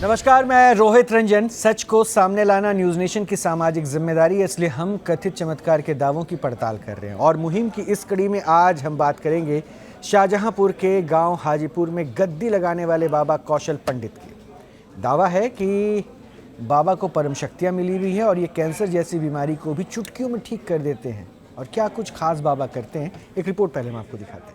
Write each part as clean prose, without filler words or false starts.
नमस्कार, मैं रोहित रंजन। सच को सामने लाना न्यूज़ नेशन की सामाजिक जिम्मेदारी है, इसलिए हम कथित चमत्कार के दावों की पड़ताल कर रहे हैं। और मुहिम की इस कड़ी में आज हम बात करेंगे शाहजहांपुर के गांव हाजीपुर में गद्दी लगाने वाले बाबा कौशल पंडित की। दावा है कि बाबा को परम शक्तियाँ मिली हुई है और ये कैंसर जैसी बीमारी को भी चुटकियों में ठीक कर देते हैं। और क्या कुछ खास बाबा करते हैं, एक रिपोर्ट पहले हम आपको दिखाते हैं।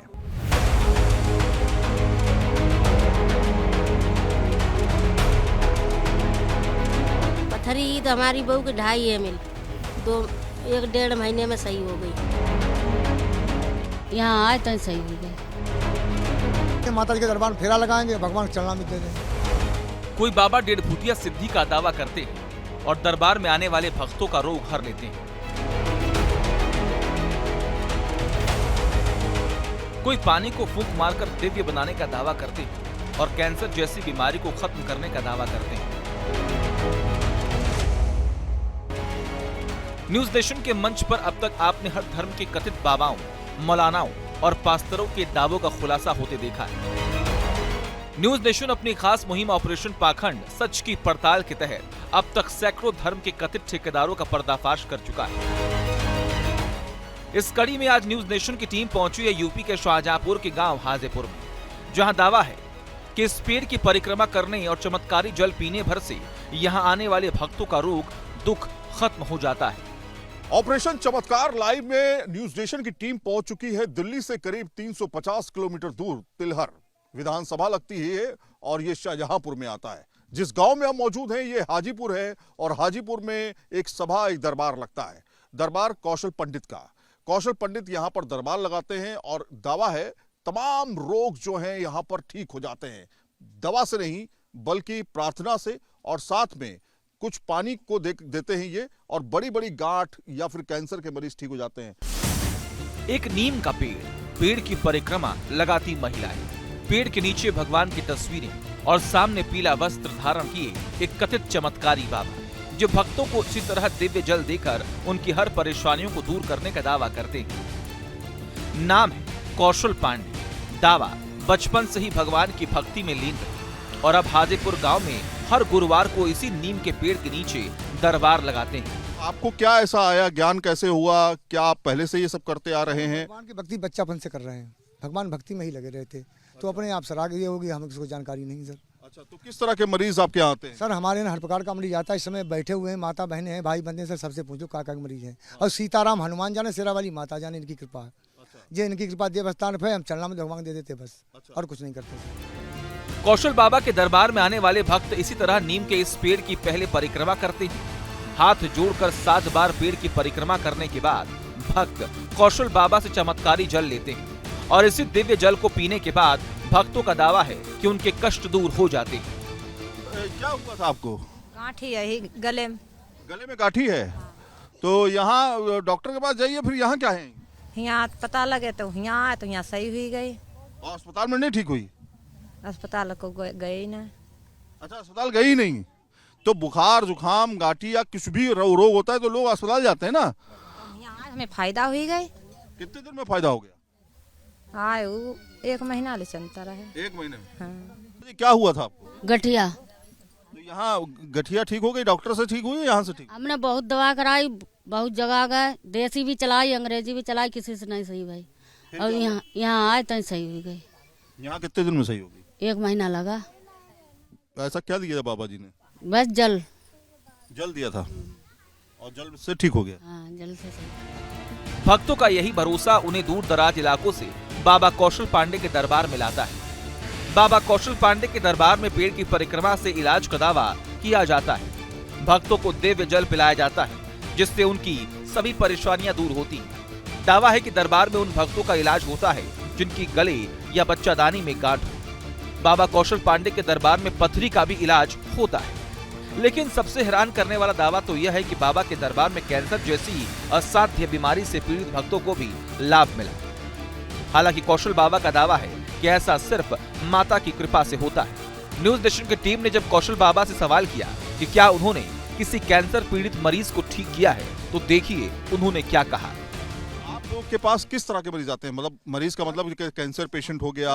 पथरी तो हमारी बहू की 2.5 ml 1-1.5 महीने में सही हो गई। यहाँ आए तो सही हो गए। माता जी के दरबार में फेरा लगाएंगे, भगवान को चलना मिलते देंगे। कोई बाबा 1.5 फुटिया सिद्धि का दावा करते हैं और दरबार में आने वाले भक्तों का रोग हर लेते हैं। कोई पानी को फूंक मारकर दिव्य बनाने का दावा करते हैं और कैंसर जैसी बीमारी को खत्म करने का दावा करते हैं। न्यूज नेशन के मंच पर अब तक आपने हर धर्म के कथित बाबाओं, मौलानाओं और पास्तरों के दावों का खुलासा होते देखा है। न्यूज नेशन अपनी खास मुहिम ऑपरेशन पाखंड सच की पड़ताल के तहत अब तक सैकड़ों धर्म के कथित ठेकेदारों का पर्दाफाश कर चुका है। इस कड़ी में आज न्यूज नेशन की टीम पहुंची है यूपी के शाहजहांपुर के गांव हाजीपुर में, जहां दावा है कि इस पेड़ की परिक्रमा करने और चमत्कारी जल पीने भर से यहां आने वाले भक्तों का रोग दुख खत्म हो जाता है। ऑपरेशन चमत्कार लाइव में न्यूज नेशन की टीम पहुंच चुकी है दिल्ली से करीब 350 किलोमीटर दूर तिलहर विधानसभा लगती है और ये शाहजहांपुर में आता है। जिस गांव में हम मौजूद हैं ये हाजीपुर है और हाजीपुर में एक सभा, एक दरबार लगता है, दरबार कौशल पंडित का। कौशल पंडित यहाँ पर दरबार लगाते हैं और दावा है तमाम रोग जो हैं यहाँ पर ठीक हो जाते हैं, दवा से नहीं बल्कि प्रार्थना से, और साथ में कुछ पानी को देते हैं ये, और बड़ी बड़ी गांठ या फिर कैंसर के मरीज ठीक हो जाते हैं। एक नीम का पेड़ की परिक्रमा लगाती महिलाएं, पेड़ के नीचे भगवान की तस्वीरें और सामने पीला वस्त्र धारण किए एक कथित चमत्कारी बाबा, जो भक्तों को इसी तरह दिव्य जल देकर उनकी हर परेशानियों को दूर करने का दावा करते हैं। नाम है कौशल पांडे। दावा बचपन से ही भगवान की भक्ति में लीन रहे और अब हाजीपुर गांव में हर गुरुवार को इसी नीम के पेड़ के नीचे दरबार लगाते हैं। आपको क्या ऐसा आया, ज्ञान कैसे हुआ, क्या आप पहले से ये सब करते आ रहे हैं? भगवान की भक्ति बच्चापन से कर रहे हैं, भगवान भक्ति में ही लगे रहते, तो अपने आप सराग ये होगी, हमें किसी को जानकारी नहीं सर। अच्छा, तो किस तरह के मरीज आपके यहाँ आते हैं? सर हमारे यहाँ हर प्रकार का मरीज आता है। इस समय बैठे हुए हैं, माता बहने हैं, भाई बंधे, सर सबसे पूछो का मरीज है। और सीताराम हनुमान जाने, शेरा वाली माता जाने, इनकी कृपा है। ये इनकी कृपा देवस्थान पे हम चलना में भगवान दे देते बस, और कुछ नहीं करते। कौशल बाबा के दरबार में आने वाले भक्त इसी तरह नीम के इस पेड़ की पहले परिक्रमा करते हैं। हाथ जोड़कर 7 बार पेड़ की परिक्रमा करने के बाद भक्त कौशल बाबा से चमत्कारी जल लेते हैं और इसी दिव्य जल को पीने के बाद भक्तों का दावा है कि उनके कष्ट दूर हो जाते हैं। क्या हुआ था आपको? गांठी है गले में। गले में गांठी है, तो यहाँ डॉक्टर के पास जाइए, फिर यहाँ क्या है? यहाँ पता लगे तो यहाँ आए तो यहाँ सही हुई गई। अस्पताल में नहीं ठीक हुई? अस्पताल को गए ही ना। अच्छा, अस्पताल गई ही नहीं। तो बुखार जुखाम गांठी या कुछ भी रोग होता है तो लोग अस्पताल जाते हैं ना। यहाँ आए हमें फायदा हुई गई। कितने दिन में फायदा हो गया? आए 1 महीना ले चलता रहे। 1 महीने में? हाँ। क्या हुआ था आपको? गठिया। तो यहाँ गठिया ठीक हो गई, डॉक्टर से ठीक हुई, यहाँ से ठीक? हमने बहुत दवा कराई, बहुत जगह गए, देसी भी चलाई, अंग्रेजी भी चलाई, किसी से नहीं सही भाई। और यहाँ आए तो सही हुई गई। यहाँ कितने दिन में सही होगी? 1 महीना लगा। ऐसा क्या दिया था बाबा जी ने? बस जल दिया था और जल से ठीक हो गया। हाँ, जल से सही। भक्तों का यही भरोसा उन्हें दूर दराज इलाकों से बाबा कौशल पांडे के दरबार में लाता है। बाबा कौशल पांडे के दरबार में पेड़ की परिक्रमा से इलाज का दावा किया जाता है। भक्तों को दिव्य जल पिलाया जाता है जिससे उनकी सभी परेशानियां दूर होती हैं। दावा है कि दरबार में उन भक्तों का इलाज होता है जिनकी गले या बच्चादानी में गांठ हो। बाबा कौशल पांडे के दरबार में पथरी का भी इलाज होता है। लेकिन सबसे हैरान करने वाला दावा तो यह है कि बाबा के दरबार में कैंसर जैसी असाध्य बीमारी से पीड़ित भक्तों को भी लाभ मिला। हालांकि कौशल बाबा का दावा है कि ऐसा सिर्फ माता की कृपा से होता है। न्यूज नेशन की टीम ने जब कौशल बाबा से सवाल किया कि क्या उन्होंने किसी कैंसर पीड़ित मरीज को ठीक किया है, तो देखिए उन्होंने क्या कहा। आप लोग के पास किस तरह के मरीज आते हैं? मतलब मरीज का मतलब कैंसर पेशेंट हो गया,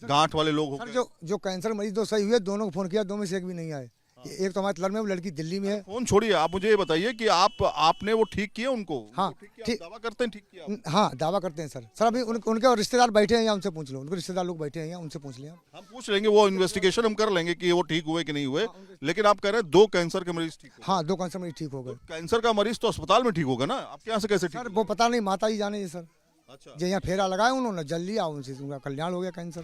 गांठ वाले लोग हो गए? सर जो कैंसर मरीज 2 सही हुए, दोनों को फोन किया, 2 में से एक भी नहीं आए। एक तो हमारे तलर में, वो लड़की दिल्ली में है। फोन छोड़िए, आप मुझे ये बताइए कि आपने वो ठीक किया उनको? हाँ, ठीक किया, ठीक। आप दावा करते हैं ठीक किया आपने? हाँ, दावा करते हैं सर। सर अभी उनके रिश्तेदार बैठे हैं यहाँ, उनसे पूछ लो। उनके रिश्तेदार लोग बैठे हैं यहाँ, उनसे पूछ लिया। हम पूछ लेंगे, वो इन्वेस्टिगेशन हम कर लेंगे कि वो ठीक हुए कि नहीं हुए। लेकिन आप कह रहे हैं 2 कैंसर के मरीज ठीक हो? हाँ, 2 कैंसर मरीज ठीक हो गए। कैंसर का मरीज तो अस्पताल में ठीक होगा ना, आपके यहाँ से कैसे ठीक? सर वो पता नहीं, माता जी जाने सर। अच्छा, जो यहाँ फेरा लगाया उन्होंने, जल लिया, उनसे उनका कल्याण हो गया कैंसर।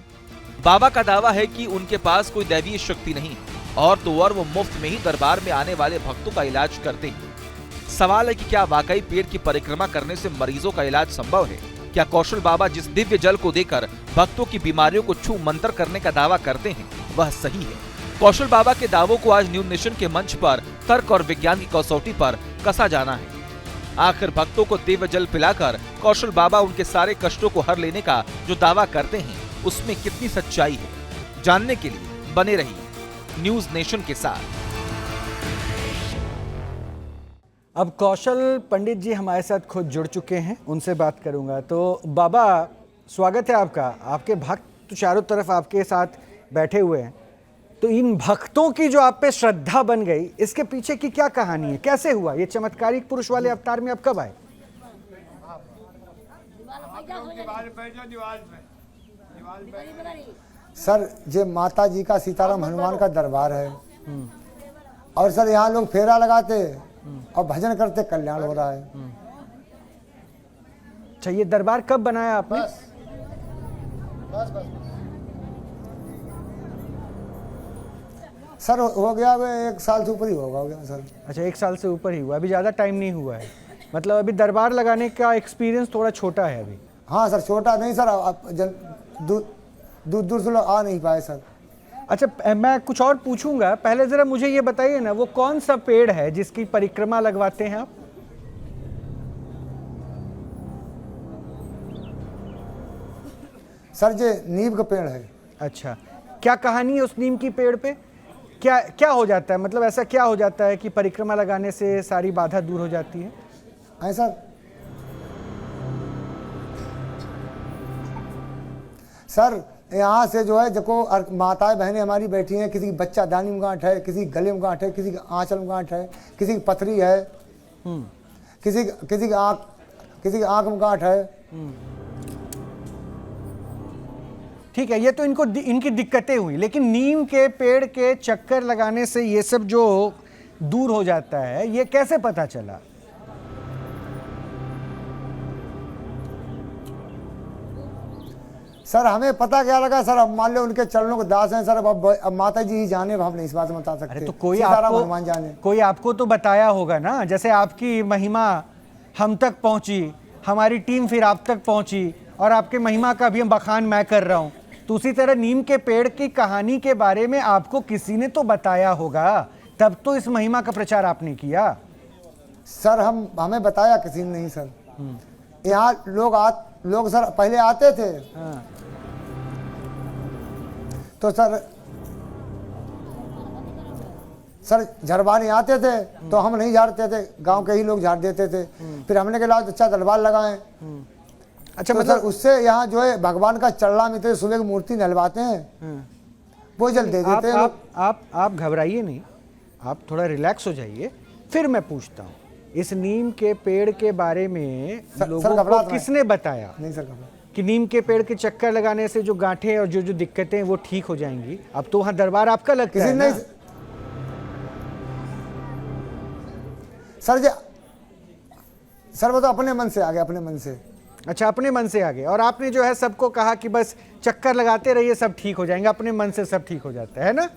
बाबा का दावा है कि उनके पास कोई दैवीय शक्ति नहीं और तो और वो मुफ्त में ही दरबार में आने वाले भक्तों का इलाज करते हैं। सवाल है कि क्या वाकई पेड़ की परिक्रमा करने से मरीजों का इलाज संभव है? क्या कौशल बाबा जिस दिव्य जल को देकर भक्तों की बीमारियों को छू मंतर करने का दावा करते हैं वह सही है? कौशल बाबा के दावों को आज न्यूज नेशन के मंच पर तर्क और विज्ञान की कसौटी पर कसा जाना है। आखिर भक्तों को दिव्य जल पिलाकर कौशल बाबा उनके सारे कष्टों को हर लेने का जो दावा करते हैं उसमें कितनी सच्चाई है? जानने के लिए बने रहिए न्यूज नेशन के साथ। अब कौशल पंडित जी हमारे साथ खुद जुड़ चुके हैं, उनसे बात करूंगा। तो बाबा, स्वागत है आपका। आपके भक्त तो चारों तरफ आपके साथ बैठे हुए हैं, तो इन भक्तों की जो आप पे श्रद्धा बन गई, इसके पीछे की क्या कहानी है? कैसे हुआ ये चमत्कारिक पुरुष वाले अवतार में आप कब आए? सर ये माता जी का, सीताराम हनुमान का दरबार है। और सर यहाँ लोग फेरा लगाते और भजन करते, कल्याण हो रहा है। अच्छा, ये दरबार कब बनाया आपने? सर हो गया, अब 1 साल से ऊपर ही हो गया सर। अच्छा, 1 साल से ऊपर ही हुआ, अभी ज़्यादा टाइम नहीं हुआ है। मतलब अभी दरबार लगाने का एक्सपीरियंस थोड़ा छोटा है अभी। हाँ सर, छोटा नहीं सर, दूर दूर से लोग आ नहीं पाए सर। अच्छा, मैं कुछ और पूछूंगा, पहले ज़रा मुझे ये बताइए ना, वो कौन सा पेड़ है जिसकी परिक्रमा लगवाते हैं आप? सर ये नीम का पेड़ है। अच्छा, क्या कहानी है उस नीम की पेड़ पे? क्या क्या हो जाता है? मतलब ऐसा क्या हो जाता है कि परिक्रमा लगाने से सारी बाधा दूर हो जाती है? सर सर यहाँ से जो है, देखो माताएं बहनें हमारी बैठी हैं, किसी की बच्चा दानी में गांठ है, किसी की गले में गांठ है, किसी की आंचल में गांठ है, किसी की पथरी है, किसी की आंख में गांठ है। ठीक है, ये तो इनकी दिक्कतें हुई, लेकिन नीम के पेड़ के चक्कर लगाने से ये सब जो दूर हो जाता है, ये कैसे पता चला? सर हमें पता क्या लगा सर, अब मान लो उनके चरणों को दास हैं सर। अब माता जी ही जाने, अब हम नहीं इस बात में बता सकते। अरे तो कोई सीताराम हनुमान जाने। कोई आपको तो बताया होगा ना, जैसे आपकी महिमा हम तक पहुंची, हमारी टीम फिर आप तक पहुंची, और आपके महिमा का भी हम बखान मैं कर रहा हूं, तो उसी तरह नीम के पेड़ की कहानी के बारे में आपको किसी ने तो बताया होगा, तब तो इस महिमा का प्रचार आपने किया। सर हमें बताया किसी ने नहीं सर। यहाँ लोग सर पहले आते थे। हाँ। तो सर झरवाने आते थे, तो हम नहीं झाड़ते थे, गांव के ही लोग झाड़ देते थे। फिर हमने कहा अच्छा दरबार लगाएं। अच्छा, तो मतलब उससे यहाँ जो है भगवान का चरणा में तो सुबह की मूर्ति नहलवाते हैं, वो जल दे देते हैं। आप घबराइए नहीं, आप थोड़ा रिलैक्स हो जाइए, फिर मैं पूछता हूँ इस नीम के पेड़ के बारे में लोगों को किसने बताया? नहीं सर, कि नीम के पेड़ के चक्कर लगाने से जो गांठें और जो दिक्कतें हैं वो ठीक हो जाएंगी। अब तो वहाँ दरबार आपका लगता है ना? सर वो तो अपने मन से आ गया, अपने मन से। अच्छा, अपने मन से आ गए, और आपने जो है सबको कहा कि बस चक्कर लगाते रहिए, सब ठीक हो जाएंगे, अपने मन से सब ठीक हो जाता है ना?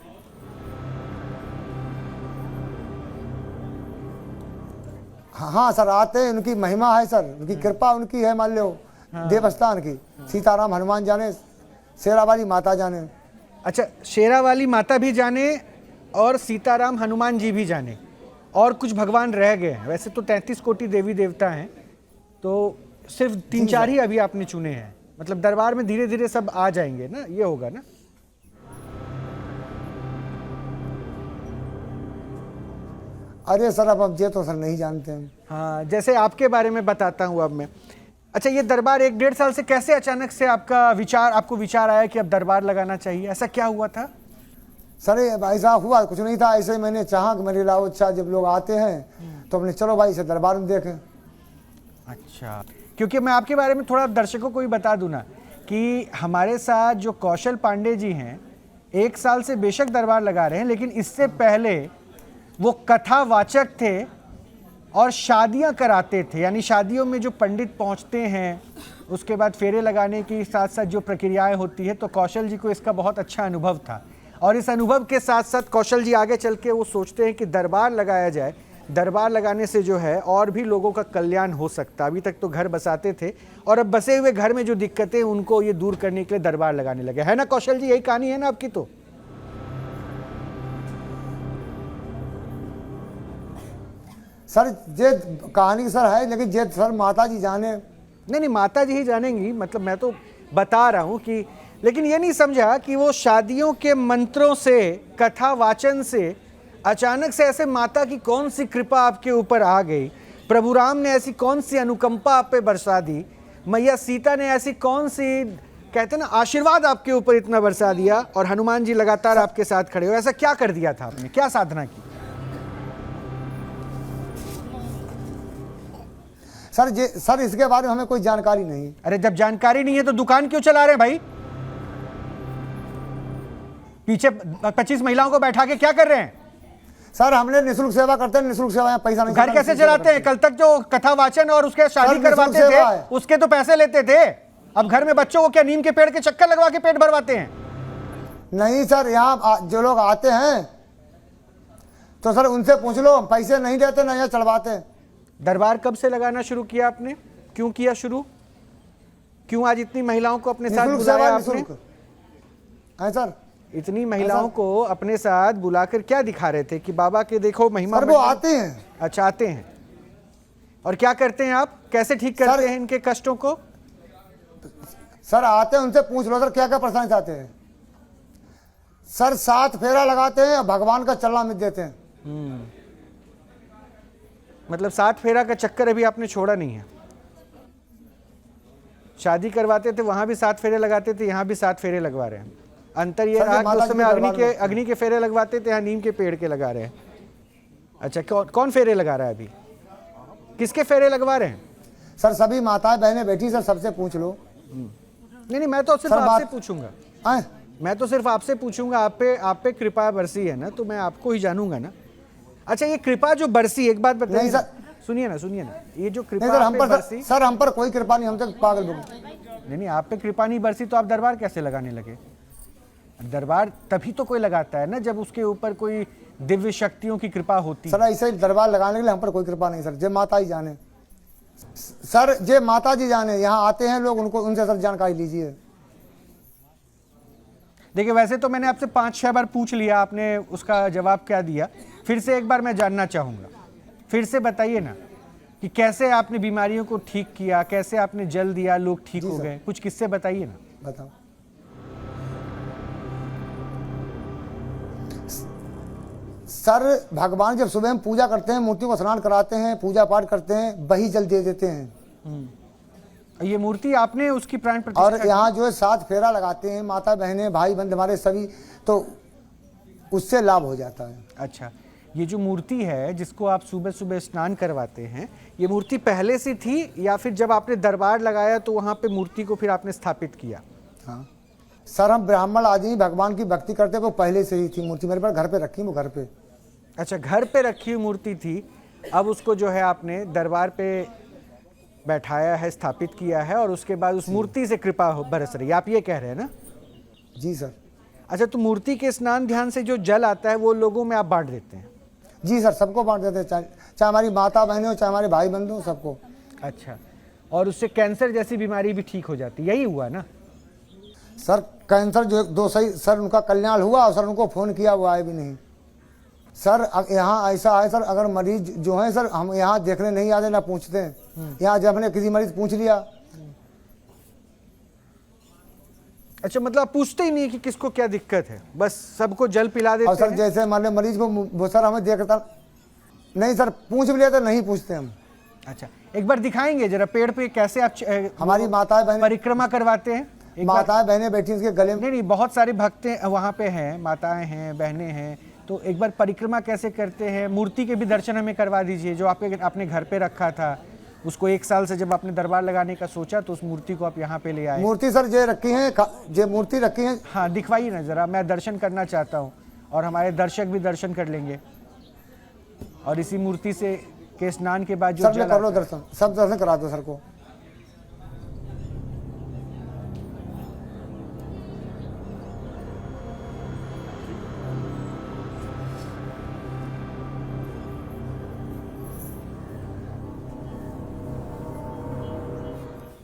हाँ सर, आते हैं, उनकी महिमा है सर, उनकी कृपा उनकी है। मान लो देवस्थान की, सीताराम हनुमान जाने, शेरा वाली माता जाने। अच्छा, शेरा वाली माता भी जाने और सीताराम हनुमान जी भी जाने, और कुछ भगवान रह गए हैं। वैसे तो 33 कोटि देवी देवता हैं, तो सिर्फ 3-4 ही अभी आपने चुने हैं। मतलब दरबार में धीरे धीरे सब आ जाएंगे ना, ये होगा ना? अरे सर अब ये तो सर नहीं जानते हैं। हाँ, जैसे आपके बारे में बताता हूँ अब मैं। अच्छा, ये दरबार 1-1.5 साल से कैसे अचानक से आपको विचार आया कि अब दरबार लगाना चाहिए? ऐसा क्या हुआ था? सर ऐसा हुआ कुछ नहीं था, ऐसे मैंने चाहा कि मेरे लाओ अच्छा जब लोग आते हैं तो अपने चलो भाई इसे दरबार में देखें। अच्छा, क्योंकि मैं आपके बारे में थोड़ा दर्शकों को भी बता दूं ना कि हमारे साथ जो कौशल पांडे जी हैं 1 साल से बेशक दरबार लगा रहे हैं, लेकिन इससे पहले वो कथावाचक थे और शादियां कराते थे। यानी शादियों में जो पंडित पहुंचते हैं उसके बाद फेरे लगाने की साथ साथ जो प्रक्रियाएं होती है, तो कौशल जी को इसका बहुत अच्छा अनुभव था। और इस अनुभव के साथ साथ कौशल जी आगे चल के वो सोचते हैं कि दरबार लगाया जाए, दरबार लगाने से जो है और भी लोगों का कल्याण हो सकता। अभी तक तो घर बसाते थे और अब बसे हुए घर में जो दिक्कतें उनको ये दूर करने के लिए दरबार लगाने लगे, है ना कौशल जी? यही कहानी है ना आपकी? तो सर ये कहानी सर है, लेकिन ये सर माता जी जाने। नहीं, माता जी ही जानेंगी, मतलब मैं तो बता रहा हूं कि, लेकिन ये नहीं समझा कि वो शादियों के मंत्रों से, कथा वाचन से अचानक से ऐसे माता की कौन सी कृपा आपके ऊपर आ गई, प्रभु राम ने ऐसी कौन सी अनुकंपा आप पे बरसा दी, मैया सीता ने ऐसी कौन सी, कहते ना, आशीर्वाद आपके ऊपर इतना बरसा दिया, और हनुमान जी लगातार आपके साथ खड़े हो। ऐसा क्या कर दिया था आपने, क्या साधना की? सर इसके बारे में हमें कोई जानकारी नहीं। अरे जब जानकारी नहीं है तो दुकान क्यों चला रहे हैं भाई? पीछे 25 महिलाओं को बैठा के क्या कर रहे हैं? सर हमने निःशुल्क सेवा करते हैं, निःशुल्क सेवा, पैसा नहीं। घर कैसे चलाते हैं? कल तक जो कथा वाचन और उसके शादी करवाते थे उसके तो पैसे लेते थे, अब घर में बच्चों को क्या नीम के पेड़ के चक्कर लगवा के पेट भरवाते हैं? नहीं सर, यहाँ जो लोग आते हैं तो सर उनसे पूछ लो, पैसे नहीं देते ना यहाँ चढ़वाते। दरबार कब से लगाना शुरू किया आपने? क्यों किया शुरू? क्यों आज इतनी महिलाओं को अपने साथ बुलाया आपने? है सर, इतनी महिलाओं को अपने साथ बुलाकर क्या दिखा रहे थे कि बाबा के देखो महिमा? सर वो आते हैं। अच्छा, आते हैं। और क्या करते हैं आप? कैसे ठीक करते हैं इनके कष्टों को? सर आते हैं, उनसे पूछ लो सर क्या क्या परेशानी चाहते हैं। सर 7 फेरा लगाते हैं, भगवान का चलना मिट देते हैं। मतलब 7 फेरा का चक्कर अभी आपने छोड़ा नहीं है? शादी करवाते थे वहां भी 7 फेरे लगाते थे, यहाँ भी 7 फेरे लगवा रहे हैं। अंतर ये रहा कि उस समय अग्नि के फेरे लगवाते थे, यहाँ नीम के पेड़ के लगा रहे हैं। अच्छा, कौन फेरे लगा रहा है अभी? किसके फेरे लगवा रहे हैं? सर सभी माताएं बहनें बैठी, सर सबसे पूछ लो। नहीं, मैं तो सिर्फ आपसे पूछूंगा। मैं तो सिर्फ आपसे पूछूंगा, आप पे कृपा बरसी है ना, तो मैं आपको ही जानूंगा ना। अच्छा, ये कृपा जो बरसी, एक बात बताइए, सुनिए ना, ये जो कृपा हम पर बरसी, सर हम पर कोई कृपा नहीं, हम तो पागल लोग। नहीं, आप पे कृपा नहीं बरसी तो आप दरबार कैसे लगाने लगे? दरबार तभी तो कोई लगाता है ना जब उसके ऊपर कोई दिव्य शक्तियों की कृपा होती है। सर ऐसे ही दरबार लगाने के लिए हम पर कोई कृपा नहीं सर, जे माता ही जाने। सर जे माता जी जाने, यहाँ आते हैं लोग, उनको उनसे सर जानकारी लीजिए। देखिए, वैसे तो मैंने आपसे 5-6 बार पूछ लिया, आपने उसका जवाब क्या दिया? फिर से एक बार मैं जानना चाहूँगा, फिर से बताइए ना कि कैसे आपने बीमारियों को ठीक किया, कैसे आपने जल दिया, लोग ठीक हो गए, कुछ किस्से बताइए ना। बताओ सर, भगवान जब सुबह में पूजा करते हैं, मूर्ति को स्नान कराते हैं, पूजा पाठ करते हैं, वही जल दे देते हैं। ये मूर्ति आपने उसकी प्राण प्रतिष्ठा, और यहाँ जो है 7 फेरा लगाते हैं, माता बहनें भाई बंधु हमारे सभी, तो उससे लाभ हो जाता है। अच्छा, ये जो मूर्ति है जिसको आप सुबह सुबह स्नान करवाते हैं, ये मूर्ति पहले से थी या फिर जब आपने दरबार लगाया तो वहाँ पे मूर्ति को फिर आपने स्थापित किया? हाँ सर, हम ब्राह्मण आदमी भगवान की भक्ति करते, वो पहले से ही थी मूर्ति, मेरे पास घर पे रखी, वो घर पे। अच्छा, घर पे रखी हुई मूर्ति थी, अब उसको जो है आपने दरबार पे बैठाया है, स्थापित किया है, और उसके बाद उस मूर्ति से कृपा बरस रही है, आप ये कह रहे हैं ना? जी सर। अच्छा, तो मूर्ति के स्नान ध्यान से जो जल आता है वो लोगों में आप बांट देते हैं? जी सर, सबको बांट देते हैं, चाहे हमारी माता बहनें हो, चाहे हमारे भाई बंधु हो, सबको। अच्छा, और उससे कैंसर जैसी बीमारी भी ठीक हो जाती, यही हुआ ना? सर कैंसर जो 2 सही सर उनका कल्याण हुआ, और सर उनको फ़ोन किया, वो आए भी नहीं। सर यहाँ ऐसा है सर, अगर मरीज जो है सर, हम यहाँ देखने नहीं आते ना पूछते हैं, यहाँ जब हमने किसी मरीज पूछ लिया। अच्छा, मतलब आप पूछते ही नहीं कि किसको क्या दिक्कत है, बस सबको जल पिला देते और सर हैं? जैसे मान लो मरीज को सर हमें देखता नहीं सर, पूछ भी लेते नहीं पूछते हम। अच्छा, एक बार दिखाएंगे जरा पेड़ पे कैसे आप हमारी माताएं बहन परिक्रमा करवाते हैं? एक बार- माताएं बहनें बैठी हैं उसके गले में। नहीं, बहुत सारे भक्त वहाँ पे हैं, माताएं हैं, बहनें हैं, तो एक बार परिक्रमा कैसे करते हैं, मूर्ति के भी दर्शन हमें करवा दीजिए जो आपने घर पे रखा था, उसको 1 साल से जब आपने दरबार लगाने का सोचा तो उस मूर्ति को आप यहाँ पे ले आए। मूर्ति सर जे रखी है, जे मूर्ति रखी है। हाँ, दिखवाइए ना जरा, मैं दर्शन करना चाहता हूँ और हमारे दर्शक भी दर्शन कर लेंगे। और इसी मूर्ति से के स्नान के बाद जो सर जल मैं कर लो आता है- दर्शन, सब दर्शन करा दो सर को।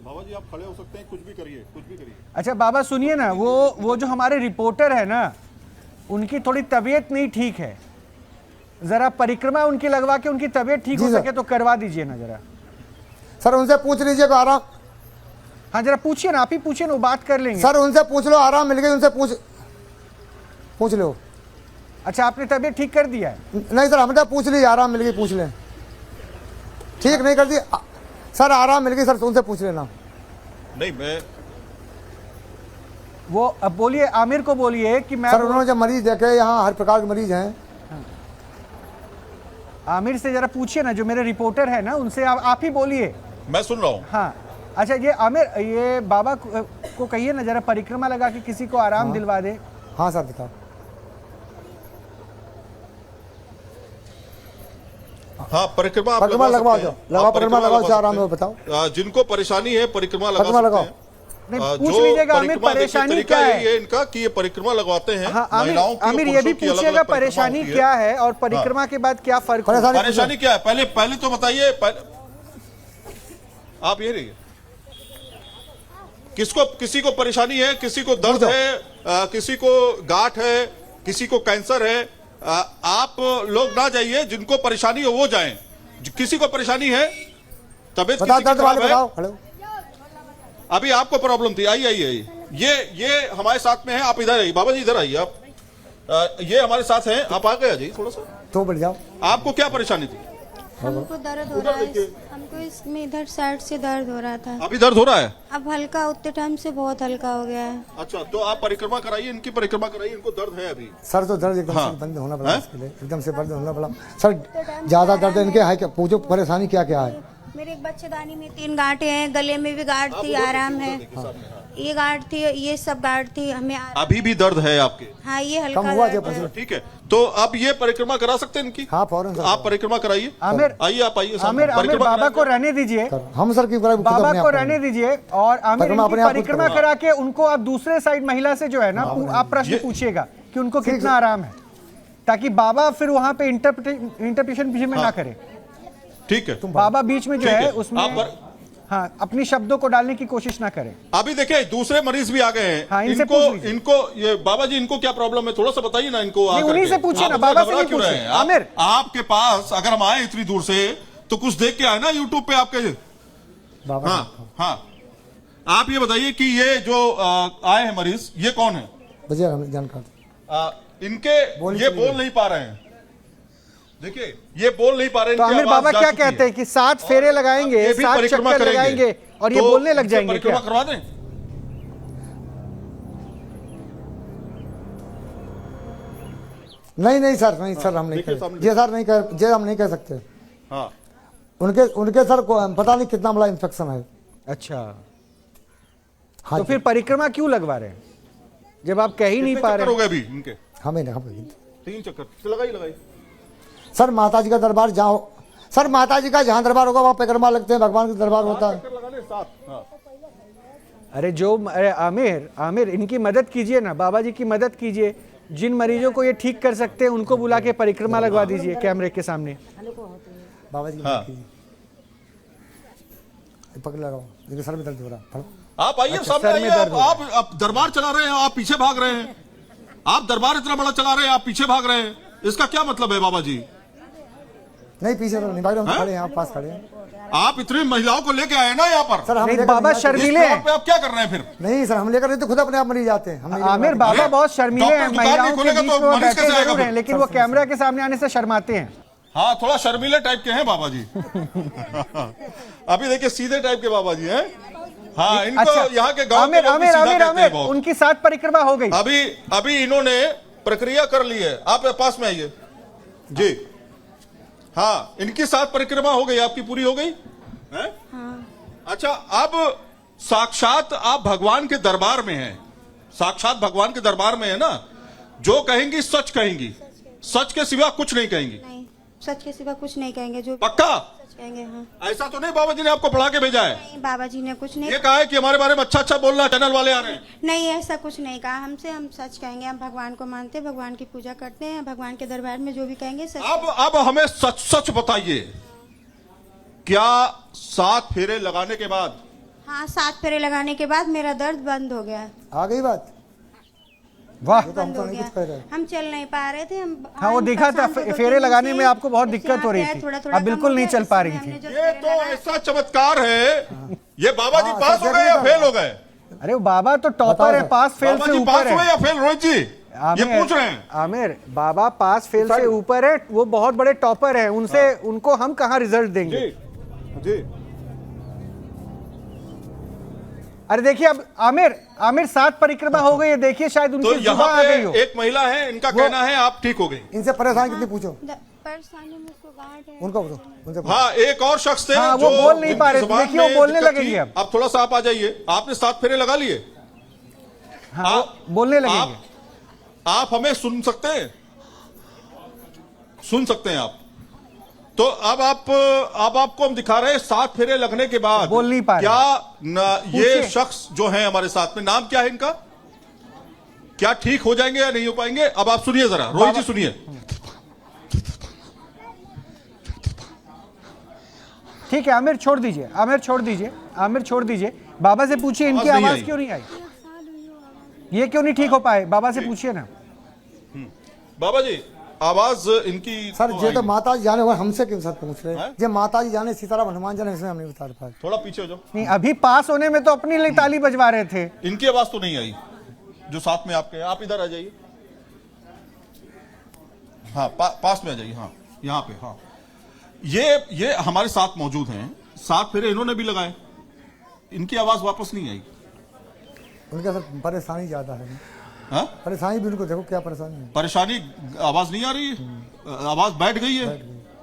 बाबा जी आप खड़े हो सकते हैं, कुछ भी करिए, कुछ भी करिए। अच्छा बाबा सुनिए ना, वो जो हमारे रिपोर्टर है ना, उनकी थोड़ी तबीयत नहीं ठीक है, जरा परिक्रमा उनकी लगवा के उनकी तबीयत ठीक हो जी सर। सके तो करवा दीजिए ना जरा। सर उनसे पूछ लीजिए आराम। हाँ जरा पूछिए ना, आप ही पूछिए ना, वो बात कर लेंगे। सर उनसे पूछ लो, आराम मिल गई, उनसे पूछ लो। अच्छा आपने तबीयत ठीक कर दिया है? नहीं सर, हमने पूछ ली, आराम मिल गई, पूछ लें। ठीक नहीं कर दी सर, आराम मिल गई सर, उनसे पूछ लेना। नहीं मैं वो अब बोलिए, आमिर को बोलिए कि मैं सर उन्होंने जब मरीज देखे, यहाँ हर प्रकार के मरीज हैं। आमिर से जरा पूछिए ना, जो मेरे रिपोर्टर है ना, उनसे आप ही बोलिए। मैं सुन रहा हूँ। हाँ अच्छा, ये आमिर, ये बाबा को कहिए ना जरा परिक्रमा लगा के किसी को आराम दिलवा दे। हाँ सर दिखाओ। हाँ परिक्रमा आप परिक्रमा लगवा लगवा सकते दो, हैं। लगाओ आप परिक्रमा लगाओ, लगवा आराम सकते हो हैं। बताओ। जिनको परेशानी है परिक्रमा लगा परिक्रमा सकते लगाओ। हैं। नहीं, जो पूछ लीजिएगा आमिर, परिक्रमा देखिए, परेशानी तरीका क्या यही है? है इनका कि ये परिक्रमा लगवाते हैं। हाँ आमिर, महिलाओं की और आमिर ये भी पुरुषों की अलग-अलग पूछिएगा परिक्रमा परेशानी होती है। क्या है और परिक्रमा के बाद क्या फर्क होगा? परेशानी क्या है, पहले तो बताइए। आप ये रहिए, किसी को परेशानी है, किसी को दर्द है, किसी को गांठ है, किसी को कैंसर है। आप लोग ना जाइए, जिनको परेशानी हो वो जाएं। किसी को परेशानी है, तबीयत बताओ, किसी की दर्द वाले खराब है, बताओ। हेलो, अभी आपको प्रॉब्लम थी, आइए। ये हमारे साथ में है, आप इधर आइए, बाबा जी इधर आइए आप। ये हमारे साथ हैं, आप आ गए जी थोड़ा सा। तो बढ़ जाओ। आपको क्या परेशानी थी? हमको दर्द हो रहा है, हमको इसमें इधर साइड से दर्द हो रहा था। अभी दर्द हो रहा है? अब हल्का, उतने टाइम से बहुत हल्का हो गया है। अच्छा, तो आप परिक्रमा कराइए, इनकी परिक्रमा कराइए, इनको दर्द है अभी। सर तो दर्द एकदम हाँ। से बंद होना पड़ा हैं? इसके लिए, एकदम से बंद होना पड़ा। सर ज्यादा दर्द इनके है क्या? पूछो परेशानी क्या क्या है। मेरे एक बच्चेदानी में 3 गांठें हैं, गले में भी गांठ थी, आराम है। ये गांठ थी, ये सब गांठ थी, हमें अभी भी दर्द है आपके? हाँ ये हल्का कम हुआ दर्द जब है। ठीक है, तो अब ये परिक्रमा करा सकते हैं इनकी? हाँ फौरन सर। आप परिक्रमा कराइए। आमिर, आइए, आप आइए सामने। आमिर परिक्रमा बाबा को कराइए। रहने दीजिए, हम सर की बाबा को रहने दीजिए और आमिर परिक्रमा इनकी अपने आप खुद परिक्रमा करो। करा के उनको आप दूसरे साइड महिला से जो है ना, आप प्रश्न पूछिएगा कि उनको कितना आराम है, ताकि बाबा फिर वहां पे इंटरप्रिटेशन बीच में ना करे। ठीक है, बाबा बीच में जो ठीक है है। उसमें आप हाँ अपनी शब्दों को डालने की कोशिश ना करें। अभी देखिए दूसरे मरीज भी आ गए हैं। हाँ, इनसे इनको पूछ लीजिए। इनको ये बाबा जी, इनको क्या प्रॉब्लम है, थोड़ा सा बताइए ना इनको। नहीं, आकर उन्हीं के। से पूछिए आप ना, इतना बाबा से घबरा नहीं क्यों रहे पूछिए। हैं? आप- आमिर। आपके पास अगर हम आए इतनी दूर से तो कुछ देख के आए ना यूट्यूब पे आपके। बाबा हाँ, आप ये बताइए कि ये जो आए हैं मरीज, ये कौन है? बजिए हमें जानकारी। इनके ये बोल नहीं पा रहे हैं, देखिए ये बोल नहीं पा रहे हैं। तो इनकी आमिर आवाज बाबा जा क्या चुकी है। कहते हैं कि 7 फेरे लगाएंगे, ये भी 7 परिक्रमा चक्कर करेंगे। लगाएंगे और ये तो बोलने लग इनसे जाएंगे परिक्रमा क्या? करवा दें? नहीं सर, नहीं सर, हम नहीं देखिए कर सामने। ये सर नहीं कर, ये हम नहीं कर सकते। हाँ, उनके सर को पता नहीं कितना बड़ा इन्फेक्शन है। अच्छा, हाँ तो फिर परिक्रमा क्यों लगवा रहे हैं जब आप कह ही नहीं कितने पा चक्कर रहे? हो गए अभी इनके? हमें 3 चक्कर लगाई। सर माता जी का दरबार जाओ, सर माता जी का जहाँ दरबार होगा वहाँ परिक्रमा लगते हैं, भगवान का दरबार होता है। चक्कर लगाने 7। हाँ। अरे आमिर इनकी मदद कीजिए ना, बाबा जी की मदद कीजिए। जिन मरीजों को ये ठीक कर सकते हैं उनको बुला के परिक्रमा लगवा दीजिए कैमरे के सामने। बाबा जी की हाँ। मदद कीजिए। पकड़ लगाओ, लेकिन सर में दर्द हो रहा है। आप आइए सामने सर में आइए। दर्द हो आप दरबार चला रहे हैं, आप पीछे भाग रहे हैं। आप दरबार इतना बड़ा चला रहे हैं, आप पीछे भाग रहे हैं, इसका क्या मतलब है बाबा जी? नहीं पीछे तो नहीं भाग रहे, हम हाँ? खड़े हैं, आप पास खड़े हैं। आप इतनी महिलाओं को लेके आए ना यहाँ पर। सर हम नहीं, लेकर बाबा नहीं जाते। इस शर्मिले फ्लोर हैं। पे आप क्या कर रहे हैं फिर? नहीं सर, हम लेकर नहीं तो खुद अपने आप मरीज जाते हैं। हम नहीं लेकर आमिर आते। बाबा बहुत शर्मीले हैं, डॉक्टर दुकान नहीं महिलाओं के खोलेगा बीच तो में वो मरीज बैठे कैसे आएगा जरूर हैं, फिर? लेकिन वो कैमरा के सामने आने से शर्माते हैं। हाँ, थोड़ा शर्मीले टाइप के हैं बाबा जी। अभी देखिए सीधे टाइप के बाबा जी हैं। हाँ, इनको अच्छा, यहाँ के गांव के आमिर लोग भी आमिर सीधा आमिर कहते हैं आमिर बहुत। उनकी 7 परिक्रमा हो गई। अभी इन्होंने प्रक्रिया कर ली है, आप पास में आइए जी। हाँ, इनकी 7 परिक्रमा हो गई, आपकी पूरी हो गई है? हाँ। अच्छा, अब साक्षात आप भगवान के दरबार में हैं, साक्षात भगवान के दरबार में है ना, जो कहेंगी सच कहेंगी, सच के सिवा कुछ नहीं कहेंगी। नहीं, सच के सिवा कुछ नहीं कहेंगे, जो पक्का सच कहेंगे। हाँ। ऐसा तो नहीं बाबा जी ने आपको पढ़ा के भेजा है? नहीं, बाबा जी ने कुछ नहीं ये कहा है कि हमारे बारे में अच्छा अच्छा बोलना, चैनल वाले आ रहे हैं। नहीं, ऐसा कुछ नहीं कहा हमसे। हम सच कहेंगे, हम भगवान को मानते हैं, भगवान की पूजा करते हैं, भगवान के दरबार में जो भी कहेंगे सच। अब हमें सच सच बताइए, क्या 7 फेरे लगाने के बाद? हाँ, 7 फेरे लगाने के बाद मेरा दर्द बंद हो गया। आ गई बात। वाह, बंद हो गया। हम चल नहीं पा रहे थे। हम हाँ, वो दिखा था फेरे लगाने में आपको बहुत दिक्कत हो रही थी, थोड़ा अब बिल्कुल नहीं चल पा रही थी। ये तो ऐसा चमत्कार है, ये बाबा जी पास हो गए या फेल हो गए? अरे वो बाबा तो टॉपर है, पास फेल बाबा से जी ऊपर पास हुए है। या फेल? रोहित जी ये पूछ रहे हैं। आमिर, बाबा पास फेल से ऊपर है, वो बहुत बड़े टॉपर है, उनसे उनको हम कहाँ रिजल्ट देंगे? जी अरे देखिए, अब आमिर 7 परिक्रमा हो गई है, देखिए शायद तो उनकी यहाँ जुबान आ गई हो। पे एक महिला है, इनका कहना है आप ठीक हो गई। इनसे परेशान कितनी पूछो, परेशानी मुझको गांठ है। उनको पूछो, उनसे पूछो। हाँ, एक और शख्स थे हाँ, वो जो बोल नहीं पा रहे थे, जिनकी देखिए वो जुबान में बोलने दिक्कत लगेंगे थी। अब। अब थोड़ा सा आप आ जाइए, आपने 7 फेरे लगा लिए। हाँ, वो बोलने लगेंगे। आप हमें सुन सकते हैं, सुन सकते हैं आप। तो अब आपको हम दिखा रहे हैं 7 फेरे लगने के बाद बोल नहीं पा रहे। क्या ये पूछिए। शख्स जो है हमारे साथ में, नाम क्या है इनका, क्या ठीक हो जाएंगे या नहीं हो पाएंगे? अब आप सुनिए जरा, रोहित जी सुनिए। ठीक है, आमिर छोड़ दीजिए, आमिर छोड़ दीजिए। बाबा से पूछिए इनकी आवाज नहीं आवाज आई। क्यों नहीं आई, ये क्यों नहीं ठीक हो पाए, बाबा से पूछिए ना। बाबा जी, आवाज इनकी सर ये तो माता जी जाने, हमसे क्यों सर पूछ रहे हैं? हैं? ये माता जी जाने, सीताराम हनुमान जाने, इसमें हम नहीं बता पाए। थोड़ा पीछे हो जाओ। नहीं, अभी पास होने में तो अपनी लिए ताली बजवा रहे थे। इनकी आवाज तो नहीं आई जो साथ में आपके। आप इधर आ जाइए, हाँ पास में आ जाइए। हाँ, यहाँ पे। हाँ, ये हमारे साथ मौजूद हैं, 7 फेरे इन्होंने भी लगाए, इनकी आवाज वापस नहीं आई। उनके सर परेशानी ज्यादा है। हाँ? परेशानी भी उनको देखो क्या परेशानी है। परेशानी, आवाज नहीं आ रही है, आवाज बैठ गई है।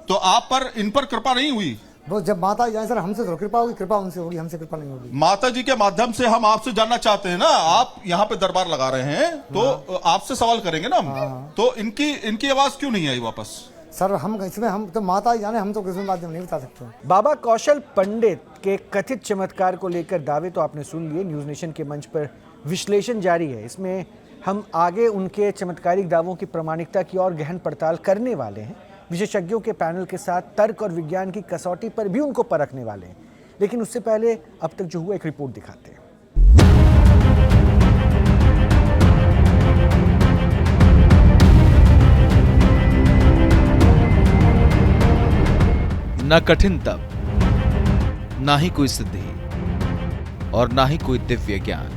तो आप पर, इन पर कृपा नहीं हुई? वो जब माता जी जाए सर, हमसे तो कृपा होगी, कृपा उनसे होगी, हमसे कृपा नहीं होगी। माता जी के माध्यम से हम आपसे जानना चाहते हैं ना, आप यहाँ पे दरबार लगा रहे हैं तो आपसे सवाल करेंगे ना हम। तो इनकी आवाज क्यों नहीं आई वापस? सर हम इसमें, हम तो माता जी जाने, हम तो किसी माध्यम नहीं बता सकते। बाबा कौशल पंडित के कथित चमत्कार को लेकर दावे तो आपने सुन लिए, न्यूज़ नेशन के मंच पर विश्लेषण जारी है। इसमें हम आगे उनके चमत्कारिक दावों की प्रामाणिकता की और गहन पड़ताल करने वाले हैं। विशेषज्ञों के पैनल के साथ तर्क और विज्ञान की कसौटी पर भी उनको परखने वाले हैं। लेकिन उससे पहले अब तक जो हुआ एक रिपोर्ट दिखाते हैं। न कठिन तप, ना ही कोई सिद्धि और ना ही कोई दिव्य ज्ञान,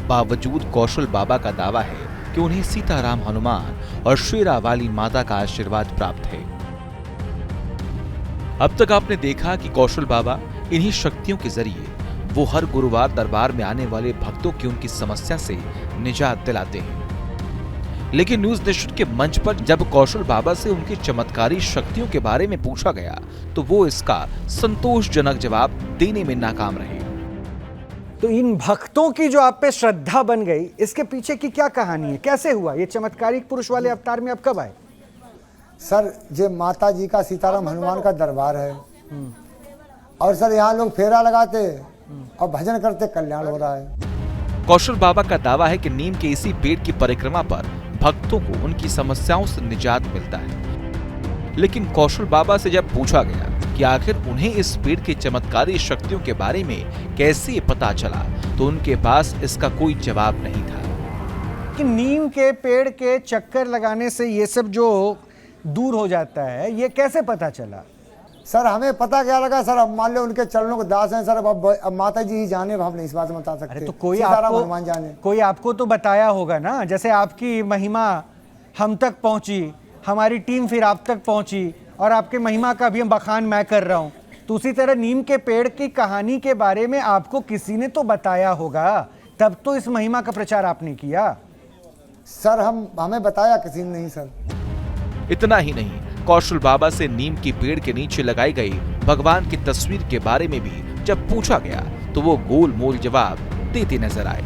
बावजूद कौशल बाबा का दावा है कि उन्हें सीताराम हनुमान और शेरावाली माता का आशीर्वाद प्राप्त है। अब तक आपने देखा कि कौशल बाबा इन्हीं शक्तियों के जरिए वो हर गुरुवार दरबार में आने वाले भक्तों की उनकी समस्या से निजात दिलाते हैं। लेकिन न्यूज नेशन के मंच पर जब कौशल बाबा से उनकी चमत्कारी शक्तियों के बारे में पूछा गया तो वो इसका संतोषजनक जवाब देने में नाकाम रहे। तो इन भक्तों की जो आप पे श्रद्धा बन गई, इसके पीछे की क्या कहानी है, कैसे हुआ ये चमत्कारिक पुरुष वाले अवतार में आप कब आए? सर ये माता जी का, सीताराम हनुमान का दरबार है और सर यहाँ लोग फेरा लगाते और भजन करते, कल्याण हो रहा है। कौशल बाबा का दावा है कि नीम के इसी पेड़ की परिक्रमा पर भक्तों को उनकी समस्याओं से निजात मिलता है। लेकिन कौशल बाबा से जब पूछा गया कि आखिर उन्हें इस पेड़ की चमत्कारी शक्तियों के बारे में कैसे पता चला, तो उनके पास इसका कोई जवाब नहीं था। कि नीम के पेड़ के चक्कर लगाने से ये सब जो दूर हो जाता है, ये कैसे पता चला? सर हमें पता क्या लगा सर, अब मान लो उनके चरणों के दास हैं सर, अब माता जी ही जाने, हम नहीं इस बात में बता सकते। अरे तो कोई सीताराम हनुमान जाने, कोई आपको तो बताया होगा ना, जैसे आपकी महिमा हम तक पहुंची, हमारी टीम फिर आप तक पहुंची और आपके महिमा का भी हम बखान मैं कर रहा हूं, तो उसी तरह नीम के पेड़ की कहानी के बारे में आपको किसी ने तो बताया होगा, तब तो इस महिमा का प्रचार आपने किया। सर हमें बताया किसी ने नहीं सर। इतना ही नहीं, कौशल बाबा से नीम की पेड़ के नीचे लगाई गई भगवान की तस्वीर के बारे में भी जब पूछा गया तो वो गोल मोल जवाब देते नजर आए।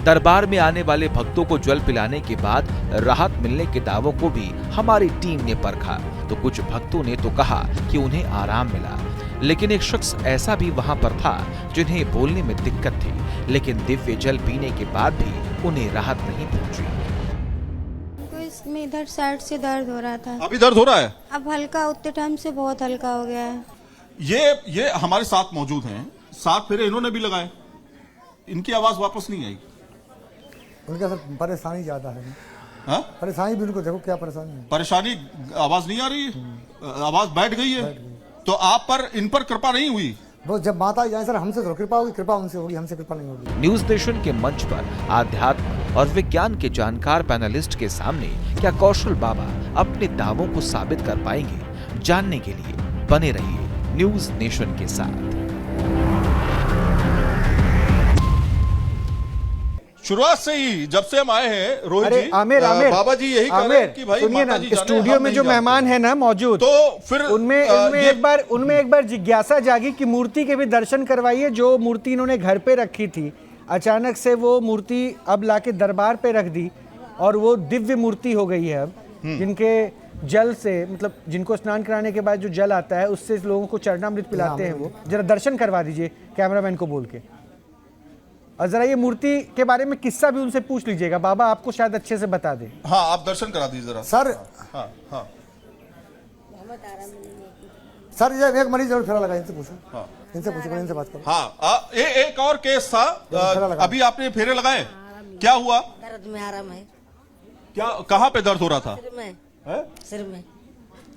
दरबार में आने वाले भक्तों को जल पिलाने के बाद राहत मिलने के दावों को भी हमारी टीम ने परखा तो कुछ भक्तों ने तो कहा कि उन्हें आराम मिला, लेकिन एक शख्स ऐसा भी वहां पर था जिन्हें बोलने में दिक्कत थी, लेकिन दिव्य जल पीने के बाद भी उन्हें राहत नहीं पहुंची। इसमें इधर साइड से दर्द हो रहा था, अभी दर्द हो रहा है? अब हल्का, उतने टाइम से बहुत हल्का हो गया है। ये हमारे साथ मौजूद हैं, 7 फेरे इन्होंने भी लगाए, इनकी आवाज वापस नहीं आई। उनका सर परेशानी ज्यादा है। हाँ? परेशानी भी उनको देखो क्या परेशानी है। परेशानी, आवाज नहीं आ रही है, आवाज बैठ गई है। तो आप पर, इन पर कृपा नहीं हुई? वो जब माता जाए सर, हमसे तो कृपा होगी, कृपा उनसे होगी, हमसे कृपा नहीं होगी। न्यूज नेशन के मंच पर आध्यात्म और विज्ञान के जानकार पैनलिस्ट के सामने क्या कौशल बाबा अपने दावों को साबित कर पाएंगे? जानने के लिए बने रहिए न्यूज नेशन के साथ। शुरुआत से ही जब से हम आए हैं रोहित अरे जी, आमिर बाबा जी यही कह रहे हैं कि भाई सुनिए ना, माता जी जाने, स्टूडियो हम में नहीं जो जानते। मेहमान है ना मौजूद, तो फिर उनमें एक बार जिज्ञासा जागी कि मूर्ति के भी दर्शन करवाइए। जो मूर्ति इन्होंने घर पे रखी थी, अचानक से वो मूर्ति अब लाके दरबार पे रख दी और वो दिव्य मूर्ति हो गई है अब, जिनके जल से, मतलब जिनको स्नान कराने के बाद जो जल आता है उससे लोगों को चरणामृत पिलाते हैं। वो जरा दर्शन करवा दीजिए कैमरामैन को बोल के, और जरा ये मूर्ति के बारे में किस्सा भी उनसे पूछ लीजिएगा, बाबा आपको शायद अच्छे से बता दे। हाँ, आप दर्शन करा दीजिए जरा सर। हाँ हाँ सर ये एक मरीज जरूर फेरा लगा, इनसे पूछो। हाँ, इनसे पूछो, इनसे बात करो। हाँ, एक और केस था, अभी आपने फेरे लगाए, क्या हुआ? दर्द में आराम है। क्या, कहाँ पे दर्द हो रहा था? सिर में है? सिर में।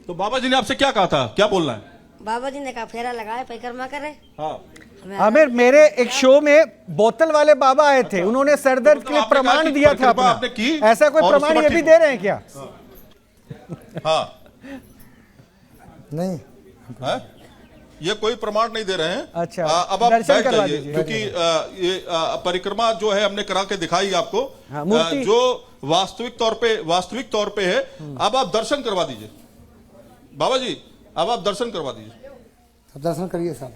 तो बाबा जी ने आपसे क्या कहा था, क्या बोलना है? बाबा जी ने कहा फेरा लगाए, परिक्रमा करे। हाँ, आमिर, मेरे एक शो में बोतल वाले बाबा आए थे, उन्होंने सरदर्द के लिए आपने कहा प्रमाण कि दिया था परिक्रमा अपना। आपने की ऐसा कोई और प्रमाण उसके ये बाद भी ठीक दे रहे हैं क्या? हाँ, नहीं है? ये कोई प्रमाण नहीं दे रहे हैं। अच्छा, अब आप दर्शन बैठ करवा जाइए, दीजिए। क्योंकि ये परिक्रमा जो है हमने करा के दिखाई आपको, हाँ, मूर्ति- जो वास्तविक तौर पे है। अब आप दर्शन करवा दीजिए बाबा जी, अब आप दर्शन करवा दीजिए। अब दर्शन करिए सर।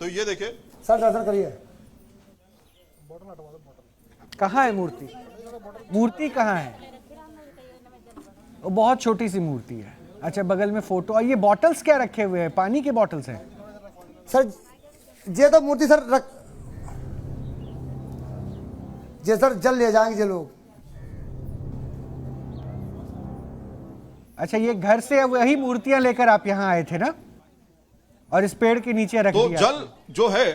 तो ये देखिए सर दर्शन करिए। कहाँ है मूर्ति? मूर्ति कहाँ है? वो बहुत छोटी सी मूर्ति है। अच्छा, बगल में फोटो, और ये बॉटल्स क्या रखे हुए हैं? पानी के बॉटल्स हैं सर। ये तो मूर्ति सर रख, ये सर जल ले जाएंगे ये लोग। अच्छा, ये घर से वही मूर्तियां लेकर आप यहाँ आए थे ना, और इस पेड़ के नीचे रख तो दिया? जल जो है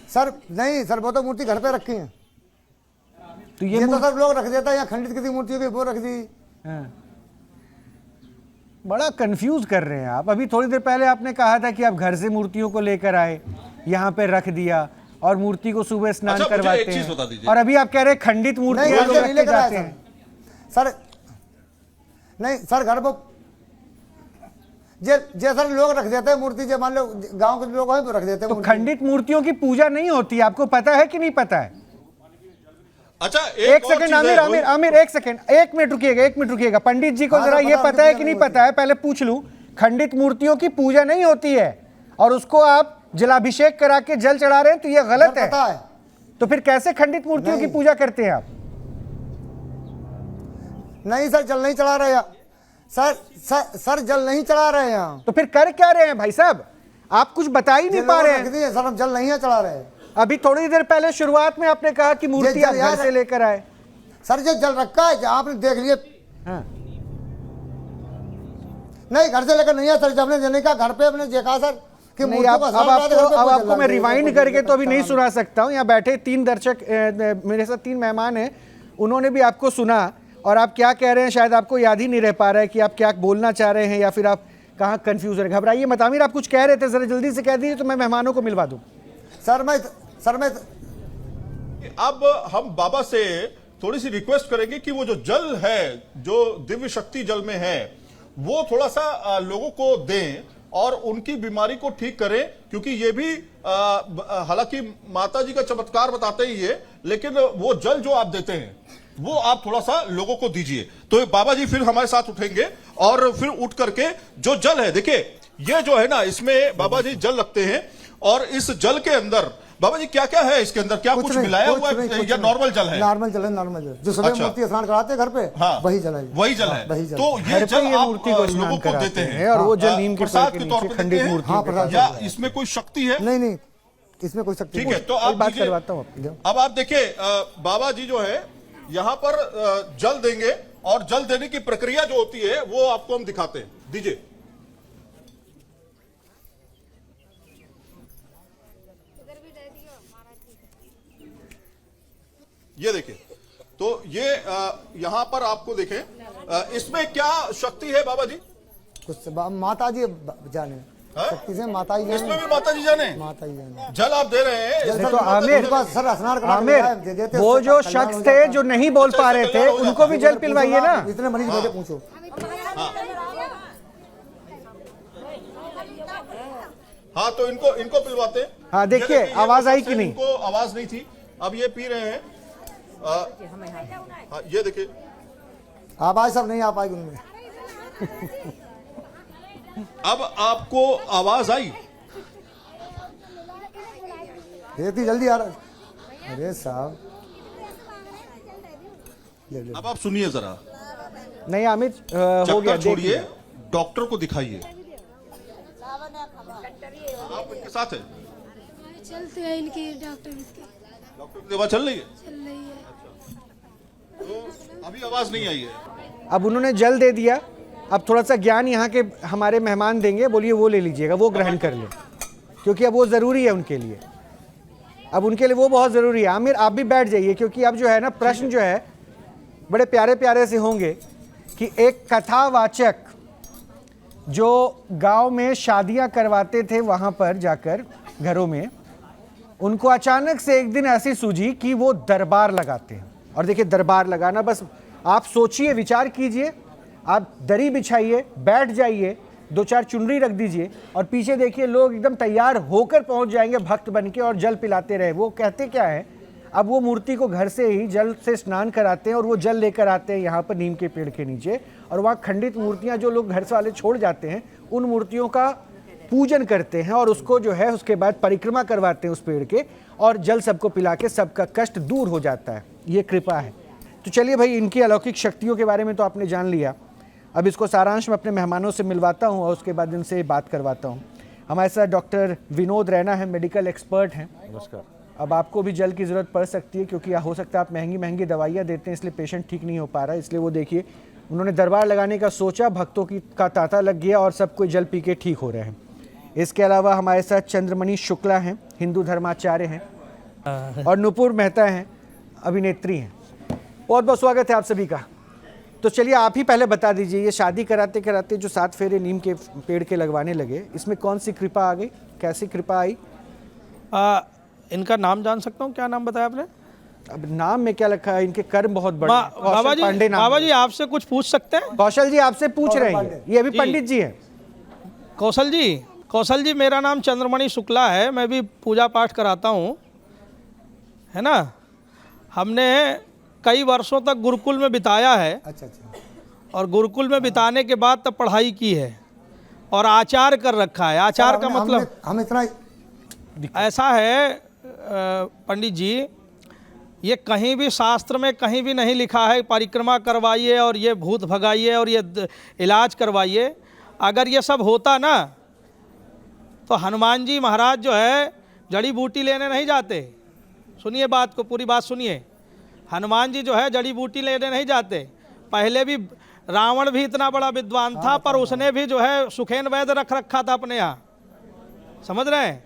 सर नहीं सर, वो तो मूर्ति घर पे रखी है। तो ये तो सब लोग रख देता है, यहाँ खंडित किसी मूर्ति होगी वो रख दी। हाँ। बड़ा कंफ्यूज कर रहे हैं आप। अभी थोड़ी देर पहले आपने कहा था कि आप घर से मूर्तियों को लेकर आए, यहाँ पे रख दिया और मूर्ति को सुबह स्नान अच्छा, मुझे करवाते एक चीज बता दीजिए। हैं, और अभी आप कह रहे हैं खंडित मूर्ति नहीं, लोग घर से रख नहीं के लेकर आया जाते हैं। सर। नहीं सर, घर पर जे सर लोग रख देते हैं मूर्ति, जो मान लो गांव के लोग हैं वो रख देते हैं तो मूर्ति। खंडित मूर्तियों की पूजा नहीं होती, आपको पता है कि नहीं पता है? अच्छा, एक सेकंड आमिर, एक मिनट रुकिएगा। पंडित जी को हाँ, जरा तो ये पता पता है नहीं कि नहीं होती। पता है, पहले पूछ लूं। खंडित मूर्तियों की पूजा नहीं होती है और उसको आप जलाभिषेक करा के जल चढ़ा रहे हैं, तो ये गलत सर, है। पता है। तो फिर कैसे खंडित मूर्तियों की नहीं। पूजा करते हैं आप? नहीं सर, जल नहीं चढ़ा रहे हैं सर, जल नहीं चढ़ा रहे हैं। तो फिर कर क्या रहे हैं भाई साहब? आप कुछ बता ही नहीं पा रहे हैं। सर हम जल नहीं है चढ़ा रहे हैं। अभी थोड़ी देर पहले शुरुआत में आपने कहा कि मूर्ति जल आप घर यार- से लेकर आए। सर जो जल रखा है आपने देख लिए। हाँ। नहीं, घर से लेकर नहीं है सर, जब हमने जने का घर पे हमने देखा सर कि नहीं, मूर्ति को अब आपको मैं रिवाइंड करके तो अभी नहीं सुना सकता हूँ। यहाँ बैठे 3 दर्शक, मेरे साथ 3 मेहमान हैं, उन्होंने भी आपको सुना, और आप क्या कह रहे हैं शायद आपको याद ही नहीं रह पा रहा है कि आप क्या बोलना चाह रहे हैं, या फिर आप कहाँ कंफ्यूज है। घबराइए मत आमिर, आप कुछ कह रहे थे, जरा जल्दी से कह दीजिए तो मैं मेहमानों को मिलवा दूँ। सर मैं अब हम बाबा से थोड़ी सी रिक्वेस्ट करेंगे कि वो जो जल है, जो दिव्य शक्ति जल में है, वो थोड़ा सा लोगों को दें और उनकी बीमारी को ठीक करें, क्योंकि ये भी हालांकि माता जी का चमत्कार बताते ही है, लेकिन वो जल जो आप देते हैं वो आप थोड़ा सा लोगों को दीजिए। तो बाबा जी फिर हमारे साथ उठेंगे और फिर उठ करके जो जल है, देखिए ये जो है ना, इसमें बाबा जी जल रखते हैं और इस जल के अंदर बाबा जी क्या क्या है इसके अंदर, क्या कुछ मिलाया हुआ है या नॉर्मल जल है? नॉर्मल जल है, नॉर्मल जल जो सुबह मूर्ति स्नान कराते हैं घर पे, हाँ, वही जल है, वही जल है। वही जल। तो ये जल आप मूर्ति को लोगों को देते हैं और वो जल नीम के प्रसाद पेड़ के के तौर नीचे पे खंडित देते हैं? मूर्ति हाँ, प्रसाद या इसमें कोई शक्ति है? नहीं नहीं, इसमें कोई शक्ति ठीक है, तो आप बात दीजिए। करवाता हूँ। अब आप देखिए बाबा जी जो है यहाँ पर जल देंगे और जल देने की प्रक्रिया जो होती है वो आपको हम दिखाते हैं। दीजिए। ये देखिए, तो ये यहाँ पर आपको देखें, इसमें क्या शक्ति है बाबा जी? कुछ माता जी जाने, शक्ति से माता जी इसमें भी माता जी जाने, माता जी जाने। जल आप दे रहे हैं तो आमिर, सर स्नान करा आमिर, वो जो शख्स थे जो नहीं बोल पा रहे थे उनको भी जल पिलवाइए ना। इतने मरीज बैठे, पूछो। हाँ, तो इनको पिलवाते हैं। हाँ, देखिए आवाज आई कि नहीं? इनको आवाज नहीं थी, अब ये पी रहे हैं। हाँ, ये देखिए आवाज सब नहीं आ पाएगी उनमें। अब आपको आवाज आई? ये इतनी जल्दी आ रहा। अरे साहब, अब आप सुनिए जरा। नहीं आमिर, हो गया, छोड़िए, डॉक्टर को दिखाइए। आप इनके साथ है? चलते हैं इनकी डॉक्टर की दवा चल रही है? तो अभी आवाज नहीं आई है। अब उन्होंने जल दे दिया, अब थोड़ा सा ज्ञान यहाँ के हमारे मेहमान देंगे, बोलिए वो ले लीजिएगा, वो ग्रहण कर ले, क्योंकि अब वो ज़रूरी है उनके लिए, अब उनके लिए वो बहुत ज़रूरी है। आमिर आप भी बैठ जाइए, क्योंकि अब जो है ना, प्रश्न जो है बड़े प्यारे प्यारे से होंगे कि एक कथावाचक जो गांव में शादियां करवाते थे, वहाँ पर जाकर घरों में, उनको अचानक से एक दिन ऐसी सूझी कि वो दरबार लगाते हैं। और देखिए, दरबार लगाना, बस आप सोचिए, विचार कीजिए, आप दरी बिछाइए, बैठ जाइए, दो चार चुनरी रख दीजिए और पीछे देखिए लोग एकदम तैयार होकर पहुंच जाएंगे भक्त बनके और जल पिलाते रहे। वो कहते क्या है, अब वो मूर्ति को घर से ही जल से स्नान कराते हैं और वो जल लेकर आते हैं यहाँ पर नीम के पेड़ के नीचे, और वहाँ खंडित मूर्तियाँ जो लोग घर से वाले छोड़ जाते हैं, उन मूर्तियों का पूजन करते हैं और उसको जो है उसके बाद परिक्रमा करवाते हैं उस पेड़ के, और जल सबको पिला के सबका कष्ट दूर हो जाता है। ये कृपा है। तो चलिए भाई, इनकी अलौकिक शक्तियों के बारे में तो आपने जान लिया, अब इसको सारांश में अपने मेहमानों से मिलवाता हूं और उसके बाद इनसे बात करवाता हूं। हमारे साथ डॉक्टर विनोद रैना है, मेडिकल एक्सपर्ट हैं। नमस्कार। अब आपको भी जल की ज़रूरत पड़ सकती है, क्योंकि हो सकता है आप महंगी महंगी दवाइयाँ देते हैं, इसलिए पेशेंट ठीक नहीं हो पा रहा है, इसलिए वो देखिए उन्होंने दरबार लगाने का सोचा, भक्तों की का तांता लग गया और सब कोई जल पी के ठीक हो रहे हैं। इसके अलावा हमारे साथ चंद्रमणि शुक्ला हैं, हिंदू धर्माचार्य हैं, और नुपुर मेहता हैं, अभिनेत्री हैं। बहुत बहुत स्वागत है आप सभी का। तो चलिए आप ही पहले बता दीजिए, ये शादी कराते कराते जो 7 फेरे नीम के पेड़ के लगवाने लगे, इसमें कौन सी कृपा आ गई, कैसी कृपा आई? इनका नाम जान सकता हूँ? क्या नाम बताया आपने? अब नाम में क्या लिखा है, इनके कर्म बहुत बड़े। बाबा जी आपसे कुछ पूछ सकते हैं? कौशल जी आपसे पूछ रहे हैं, ये अभी पंडित जी हैं। कौशल जी, मेरा नाम चंद्रमणि शुक्ला है, मैं भी पूजा पाठ कराता हूँ, है ना। हमने कई वर्षों तक गुरुकुल में बिताया है। अच्छा। और गुरुकुल में बिताने के बाद तब पढ़ाई की है और आचार कर रखा है। आचार का मतलब हम इतना ऐसा है पंडित जी, ये कहीं भी शास्त्र में कहीं भी नहीं लिखा है परिक्रमा करवाइए और ये भूत भगाइए और ये इलाज करवाइए। अगर ये सब होता ना तो हनुमान जी महाराज जो है जड़ी बूटी लेने नहीं जाते। सुनिए बात को, पूरी बात सुनिए। हनुमान जी जो है जड़ी बूटी लेने नहीं जाते। पहले भी रावण भी इतना बड़ा विद्वान था, पर उसने भी जो है सुखेन वैद्य रख रखा था अपने यहाँ, समझ रहे हैं।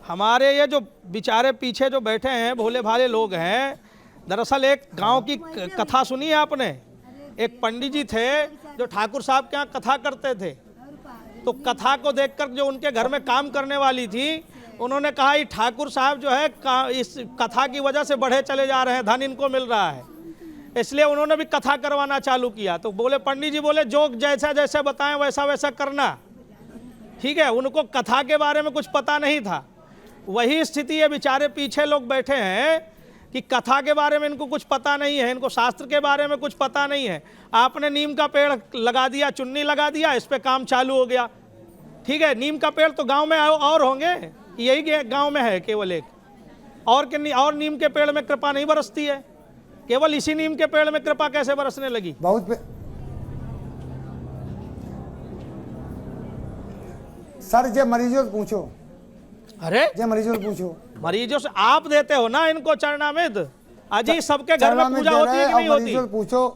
हमारे ये जो बेचारे पीछे जो बैठे हैं भोले भाले लोग हैं, दरअसल एक गांव की कथा सुनी है आपने। एक पंडित जी थे जो ठाकुर साहब के यहाँ कथा करते थे, तो कथा को देखकर जो उनके घर में काम करने वाली थी, उन्होंने कहा ये ठाकुर साहब जो है इस कथा की वजह से बढ़े चले जा रहे हैं, धन इनको मिल रहा है। इसलिए उन्होंने भी कथा करवाना चालू किया। तो बोले पंडित जी बोले जो जैसा जैसा बताएं वैसा वैसा करना, ठीक है। उनको कथा के बारे में कुछ पता नहीं था। वही स्थिति है, बेचारे पीछे लोग बैठे हैं कि कथा के बारे में इनको कुछ पता नहीं है, इनको शास्त्र के बारे में कुछ पता नहीं है। आपने नीम का पेड़ लगा दिया, चुन्नी लगा दिया, इस पे काम चालू हो गया, ठीक है। नीम का पेड़ तो गांव में और होंगे, यही गांव में है केवल एक, और नीम के पेड़ में कृपा नहीं बरसती है। केवल इसी नीम के पेड़ में कृपा कैसे बरसने लगी? बहुत सर जे मरीजों से पूछो, अरे जे मरीजों से पूछो, मरीजों से आप देते हो ना इनको चरणामृत। अजी सबके घर में पूजा होती है कि नहीं होती? पूछो,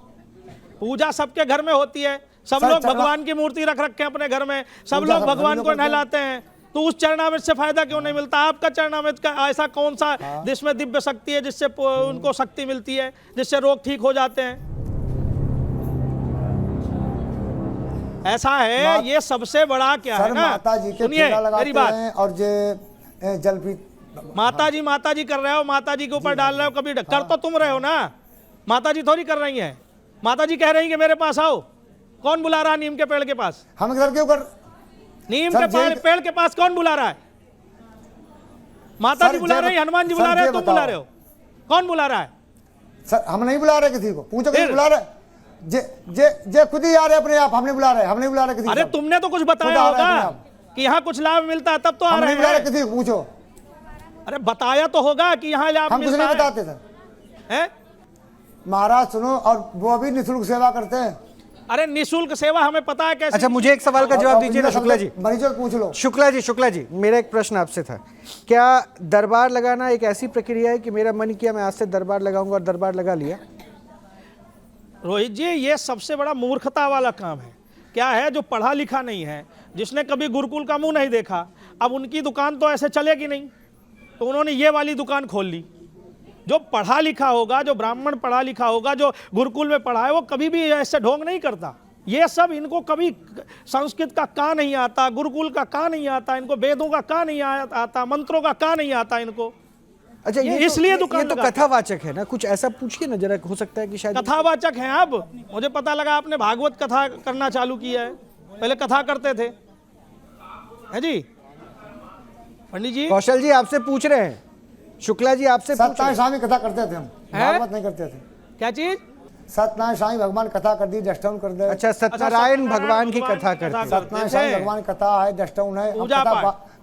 पूजा सबके घर में होती है। सब लोग भगवान की मूर्ति रख रखे हैं अपने घर में, सब लोग भगवान को नहलाते हैं। तो उस चरणामृत से फायदा क्यों नहीं मिलता? आपका चरणामृत का ऐसा कौन सा जिसमें दिव्य शक्ति है, जिससे उनको शक्ति मिलती है, जिससे रोग ठीक हो जाते हैं? ऐसा है, ये सबसे बड़ा क्या है ना, माता जी के सुनिए मेरी बात। और जे जल माता जी कर रहे हो, माता जी के ऊपर डाल रहे हो, कभी कर तो तुम रहे हो ना, माता जी थोड़ी कर रही हैं। माता जी कह रही है कि मेरे पास आओ। कौन बुला रहा है नीम के पेड़ के पास? हम घर के ऊपर नीम के पेड़ के पास कौन बुला रहा है? माता जी बुला रही, हनुमान जी बुला रहे हो, तुम बुला रहे हो? कौन बुला रहा है? सर हम नहीं बुला रहे किसी को, पूछो किसी बुला रहे? जे खुद ही आ रहे अपने आप, हम नहीं बुला रहे, हम नहीं बुला रहे किसी। अरे तुमने तो कुछ बताया होगा कि यहाँ कुछ लाभ मिलता है, तब तो आ रहे हैं। किसी को पूछो। अरे बताया तो होगा कि यहाँ लाभ हम कुछ नहीं बताते सर। महाराज सुनो, और वो भी निःशुल्क सेवा करते हैं। अरे निःशुल्क सेवा हमें पता है कैसे। अच्छा मुझे एक सवाल का जवाब दीजिए ना शुक्ला जी। मरीजों पूछ लो। शुक्ला जी मेरा एक प्रश्न आपसे था, क्या दरबार लगाना एक ऐसी प्रक्रिया है कि मेरा मन किया मैं आज से दरबार लगाऊंगा और दरबार लगा लिया? रोहित जी ये सबसे बड़ा मूर्खता वाला काम है। क्या है, जो पढ़ा लिखा नहीं है, जिसने कभी गुरुकुल का मुंह नहीं देखा, अब उनकी दुकान तो ऐसे चलेगी नहीं, तो उन्होंने ये वाली दुकान खोल ली। जो पढ़ा लिखा होगा, जो ब्राह्मण पढ़ा लिखा होगा, जो गुरुकुल में पढ़ा है, वो कभी भी ऐसे ढोंग नहीं करता। ये सब इनको कभी संस्कृत का का नहीं आता, गुरुकुल का का नहीं आता, इनको वेदों का का नहीं आता, मंत्रों का का नहीं आता इनको। अच्छा ये इसलिए ये तो कथावाचक है ना, कुछ ऐसा पूछिए ना जरा, हो सकता है कि शायद कथावाचक हैं। अब मुझे पता लगा आपने भागवत कथा करना चालू किया है, पहले कथा करते थे, है जी? पंडित जी कौशल जी आपसे पूछ रहे हैं, शुक्ला जी आपसे सत्यनारायण स्वामी कथा करते थे, हम भागवत नहीं करते थे। क्या चीज? सत्यनारायण स्वामी भगवान कथा कर दी, डस्टाउन कर दे। अच्छा सत्यनारायण भगवान की कथा करते हैं। सत्यनारायण स्वामी भगवान कथा है, डस्टाउन है,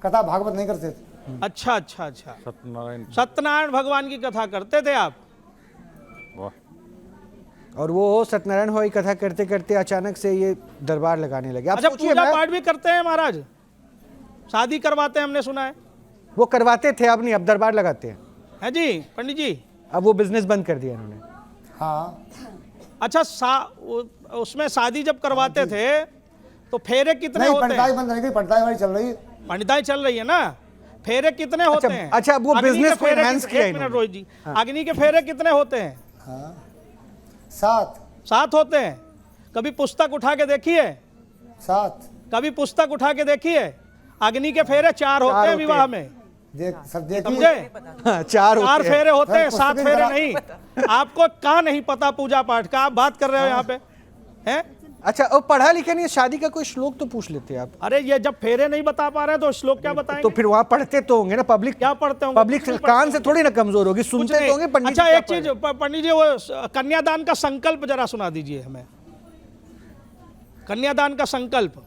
कथा भागवत नहीं करते थे। अच्छा अच्छा अच्छा, सत्यनारायण भगवान की कथा करते थे आप? और वो सत्यनारायण भगवान की कथा करते करते अचानक से ये दरबार लगाने लगे। अच्छा पूजा पाठ भी करते हैं महाराज, शादी करवाते हैं हमने सुना है। वो करवाते थे, अब नहीं, अब दरबार लगाते हैं। है जी पंडित जी? अब वो बिजनेस बंद कर दिया इन्होंने। हाँ। अच्छा उसमें शादी जब करवाते थे तो फेरे कितने होते हैं? पंडिताई बंद नहीं, पंडिताई हमारी चल रही है। पंडिताई चल रही है ना, फेरे कितने होते हैं? अच्छा वो बिजनेस को एनहांस किया एक मिनट रोहित जी, अग्नि के फेरे कितने होते हैं? 7 होते हैं। कभी पुस्तक उठा के देखिए, 7। कभी पुस्तक उठा के देखिए, अग्नि के फेरे 4 होते हैं विवाह में। समझे? 4 फेरे होते हैं, 7 फेरे नहीं। आपको का नहीं पता पूजा पाठ का, आप बात कर रहे हो यहाँ पे हैं? अच्छा और पढ़ा लिखा नहीं, शादी का कोई श्लोक तो पूछ लेते आप। अरे ये जब फेरे नहीं बता पा रहे हैं तो श्लोक क्या बताएंगे? तो फिर वहाँ पढ़ते तो होंगे ना, पब्लिक क्या पढ़ते होंगे? पब्लिक कान से थोड़ी ना कमजोर होगी, सुनते तो होंगे। पंडित अच्छा एक चीज पंडित जी, वो कन्यादान का संकल्प जरा सुना दीजिए हमें, कन्यादान का संकल्प।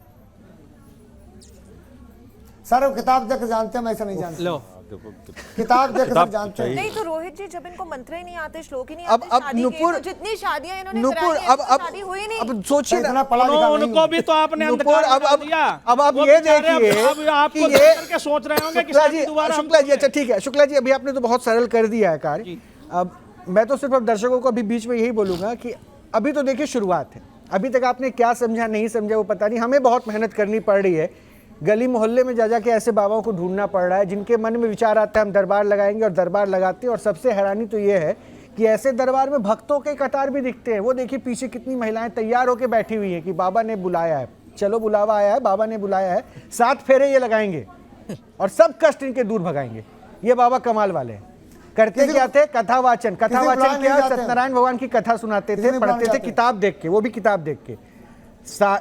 सर वो किताब देख जानते हैं, मैं ऐसा नहीं जानता। लो किताब देख सब जानते हैं। नहीं तो रोहित जी जब इनको मंत्र ही नहीं आते, श्लोक ही नहीं आते, अब नुपुर, तो जितनी शादियां इन्होंने नुपुर, कराई हैं, शादी हुई नहीं। अब सोचिए उनको भी तो आपने अंधकार दिया। अब आप ये देखिए, अब आपको देख करके सोच रहे होंगे कि शादी दोबारा। शुक्ला जी अच्छा ठीक है, शुक्ला जी अभी आपने तो बहुत सरल कर दिया है कार्य। अब मैं तो सिर्फ अब दर्शकों को अभी बीच में यही बोलूंगा कि अभी तो देखिए शुरुआत है, अभी तक आपने क्या समझा नहीं समझा वो पता नहीं, हमें बहुत मेहनत करनी पड़ रही है। गली मोहल्ले में जा जाके ऐसे बाबाओं को ढूंढना पड़ रहा है जिनके मन में विचार आता है हम दरबार लगाएंगे, और दरबार लगाते हैं। और सबसे हैरानी तो ये है कि ऐसे दरबार में भक्तों के कतार भी दिखते हैं। वो देखिए पीछे कितनी महिलाएं तैयार होकर बैठी हुई हैं कि बाबा ने बुलाया है, चलो बुलावा आया है, बाबा ने बुलाया है, 7 फेरे ये लगाएंगे और सब कष्ट इनके दूर भगाएंगे। ये बाबा कमाल वाले हैं। करते क्या थे? कथावाचन। बुलाने कथावाचन नहीं क्या? जाते हैं। सत्यनारायण भगवान की कथा सुनाते किसी थे, ने बुलाने पढ़ते थे जाते हैं। किताब देख के, वो भी किताब देख के।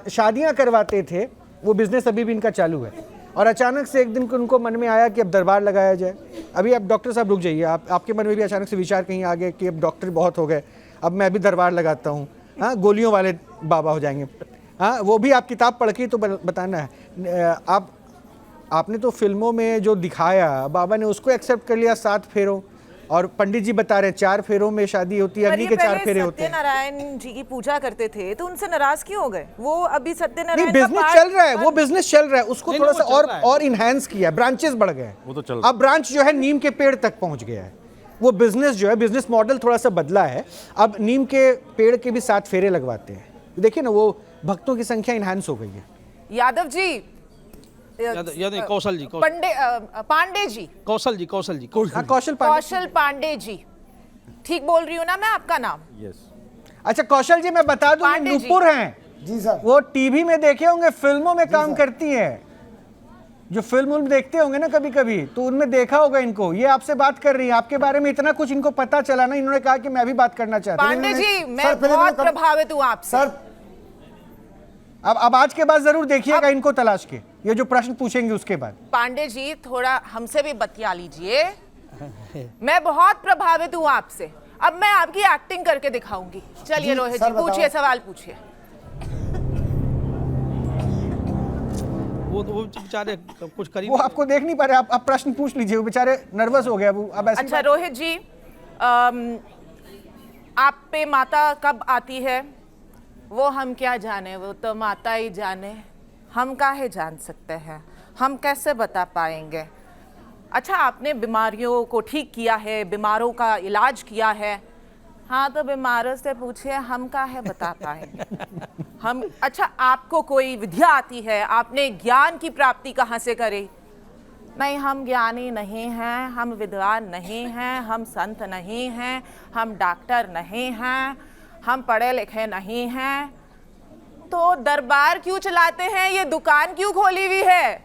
शादियां करवाते थे, वो बिजनेस अभी भी इनका चालू है। और अचानक से एक दिन को उनको मन में आया कि अब दरबार लगाया जाए। अभी आप डॉक्टर साहब रुक जाइए, आपके मन में भी अचानक से विचार कहीं आ गए कि अब डॉक्टर बहुत हो गए, अब मैं भी दरबार लगाता हूँ। हाँ, गोलियों वाले बाबा हो जाएंगे। हाँ, वो भी आप किताब पढ़ के तो बताना है। आपने तो फिल्मों में जो दिखाया, बाबा ने उसको एक्सेप्ट कर लिया 7 फेरों, और पंडित जी बता रहे 4 फेरों में शादी होती है, अग्नि के 4 फेरे होते हैं। सत्यनारायण जी की पूजा करते थे तो उनसे नाराज क्यों हो गए? वो अभी सत्यनारायण नहीं, बिजनेस चल रहा है, वो बिजनेस चल रहा है, उसको थोड़ा सा और इनहैंस किया, ब्रांचेस बढ़ गए। वो तो चल अब ब्रांच जो है नीम के पेड़ तक पहुंच गया है। वो बिजनेस जो है, बिजनेस मॉडल थोड़ा सा बदला है। अब नीम के पेड़ के भी 7 फेरे लगवाते हैं। देखिए ना, वो भक्तों की संख्या इनहैंस हो गई है। यादव जी, कौशल जी, पांडे जी, कौशल जी, कौशल पांडे जी, ठीक बोल रही हूँ ना मैं आपका नाम? अच्छा कौशल जी, मैं बता दूं, पांडे जी। नूपुर हैं जी सर। वो टीवी में देखे होंगे, फिल्मों में काम करती हैं। जो फिल्म देखते होंगे ना कभी कभी, तो उनमें देखा होगा इनको। ये आपसे बात कर रही है, आपके बारे में इतना कुछ इनको पता चला ना, इन्होंने कहा कि मैं भी बात करना चाहती हूँ। पांडे जी, मैं बहुत प्रभावित हूँ आपसे। सर अब आज के बाद जरूर देखिएगा इनको तलाश के, ये जो प्रश्न पूछेंगे उसके बाद। पांडे जी, थोड़ा हमसे भी बतिया लीजिए। मैं बहुत प्रभावित हूँ आपसे। अब मैं आपकी एक्टिंग करके दिखाऊंगी। चलिए रोहित जी, पूछिए, सवाल पूछिए। वो बेचारे कुछ करीब, वो आपको देख नहीं पा रहे, आप प्रश्न पूछ लीजिए, वो बेचारे नर्वस हो गया वो। अब ऐसी अच्छा रोहित जी, आप पे माता कब आती है? वो हम क्या जाने, वो तो माता ही जाने। हम काहे जान सकते हैं? हम कैसे बता पाएंगे? अच्छा, आपने बीमारियों को ठीक किया है, बीमारों का इलाज किया है। हाँ, तो बीमारों से पूछिए, हम काहे बता पाएंगे? हम, अच्छा, आपको कोई विद्या आती है? आपने ज्ञान की प्राप्ति कहाँ से करी? नहीं, हम ज्ञानी नहीं हैं, हम विद्वान नहीं हैं, हम संत नहीं हैं, हम डॉक्टर नहीं हैं, हम पढ़े लिखे नहीं हैं। तो दरबार क्यों चलाते हैं? ये दुकान क्यों खोली हुई है?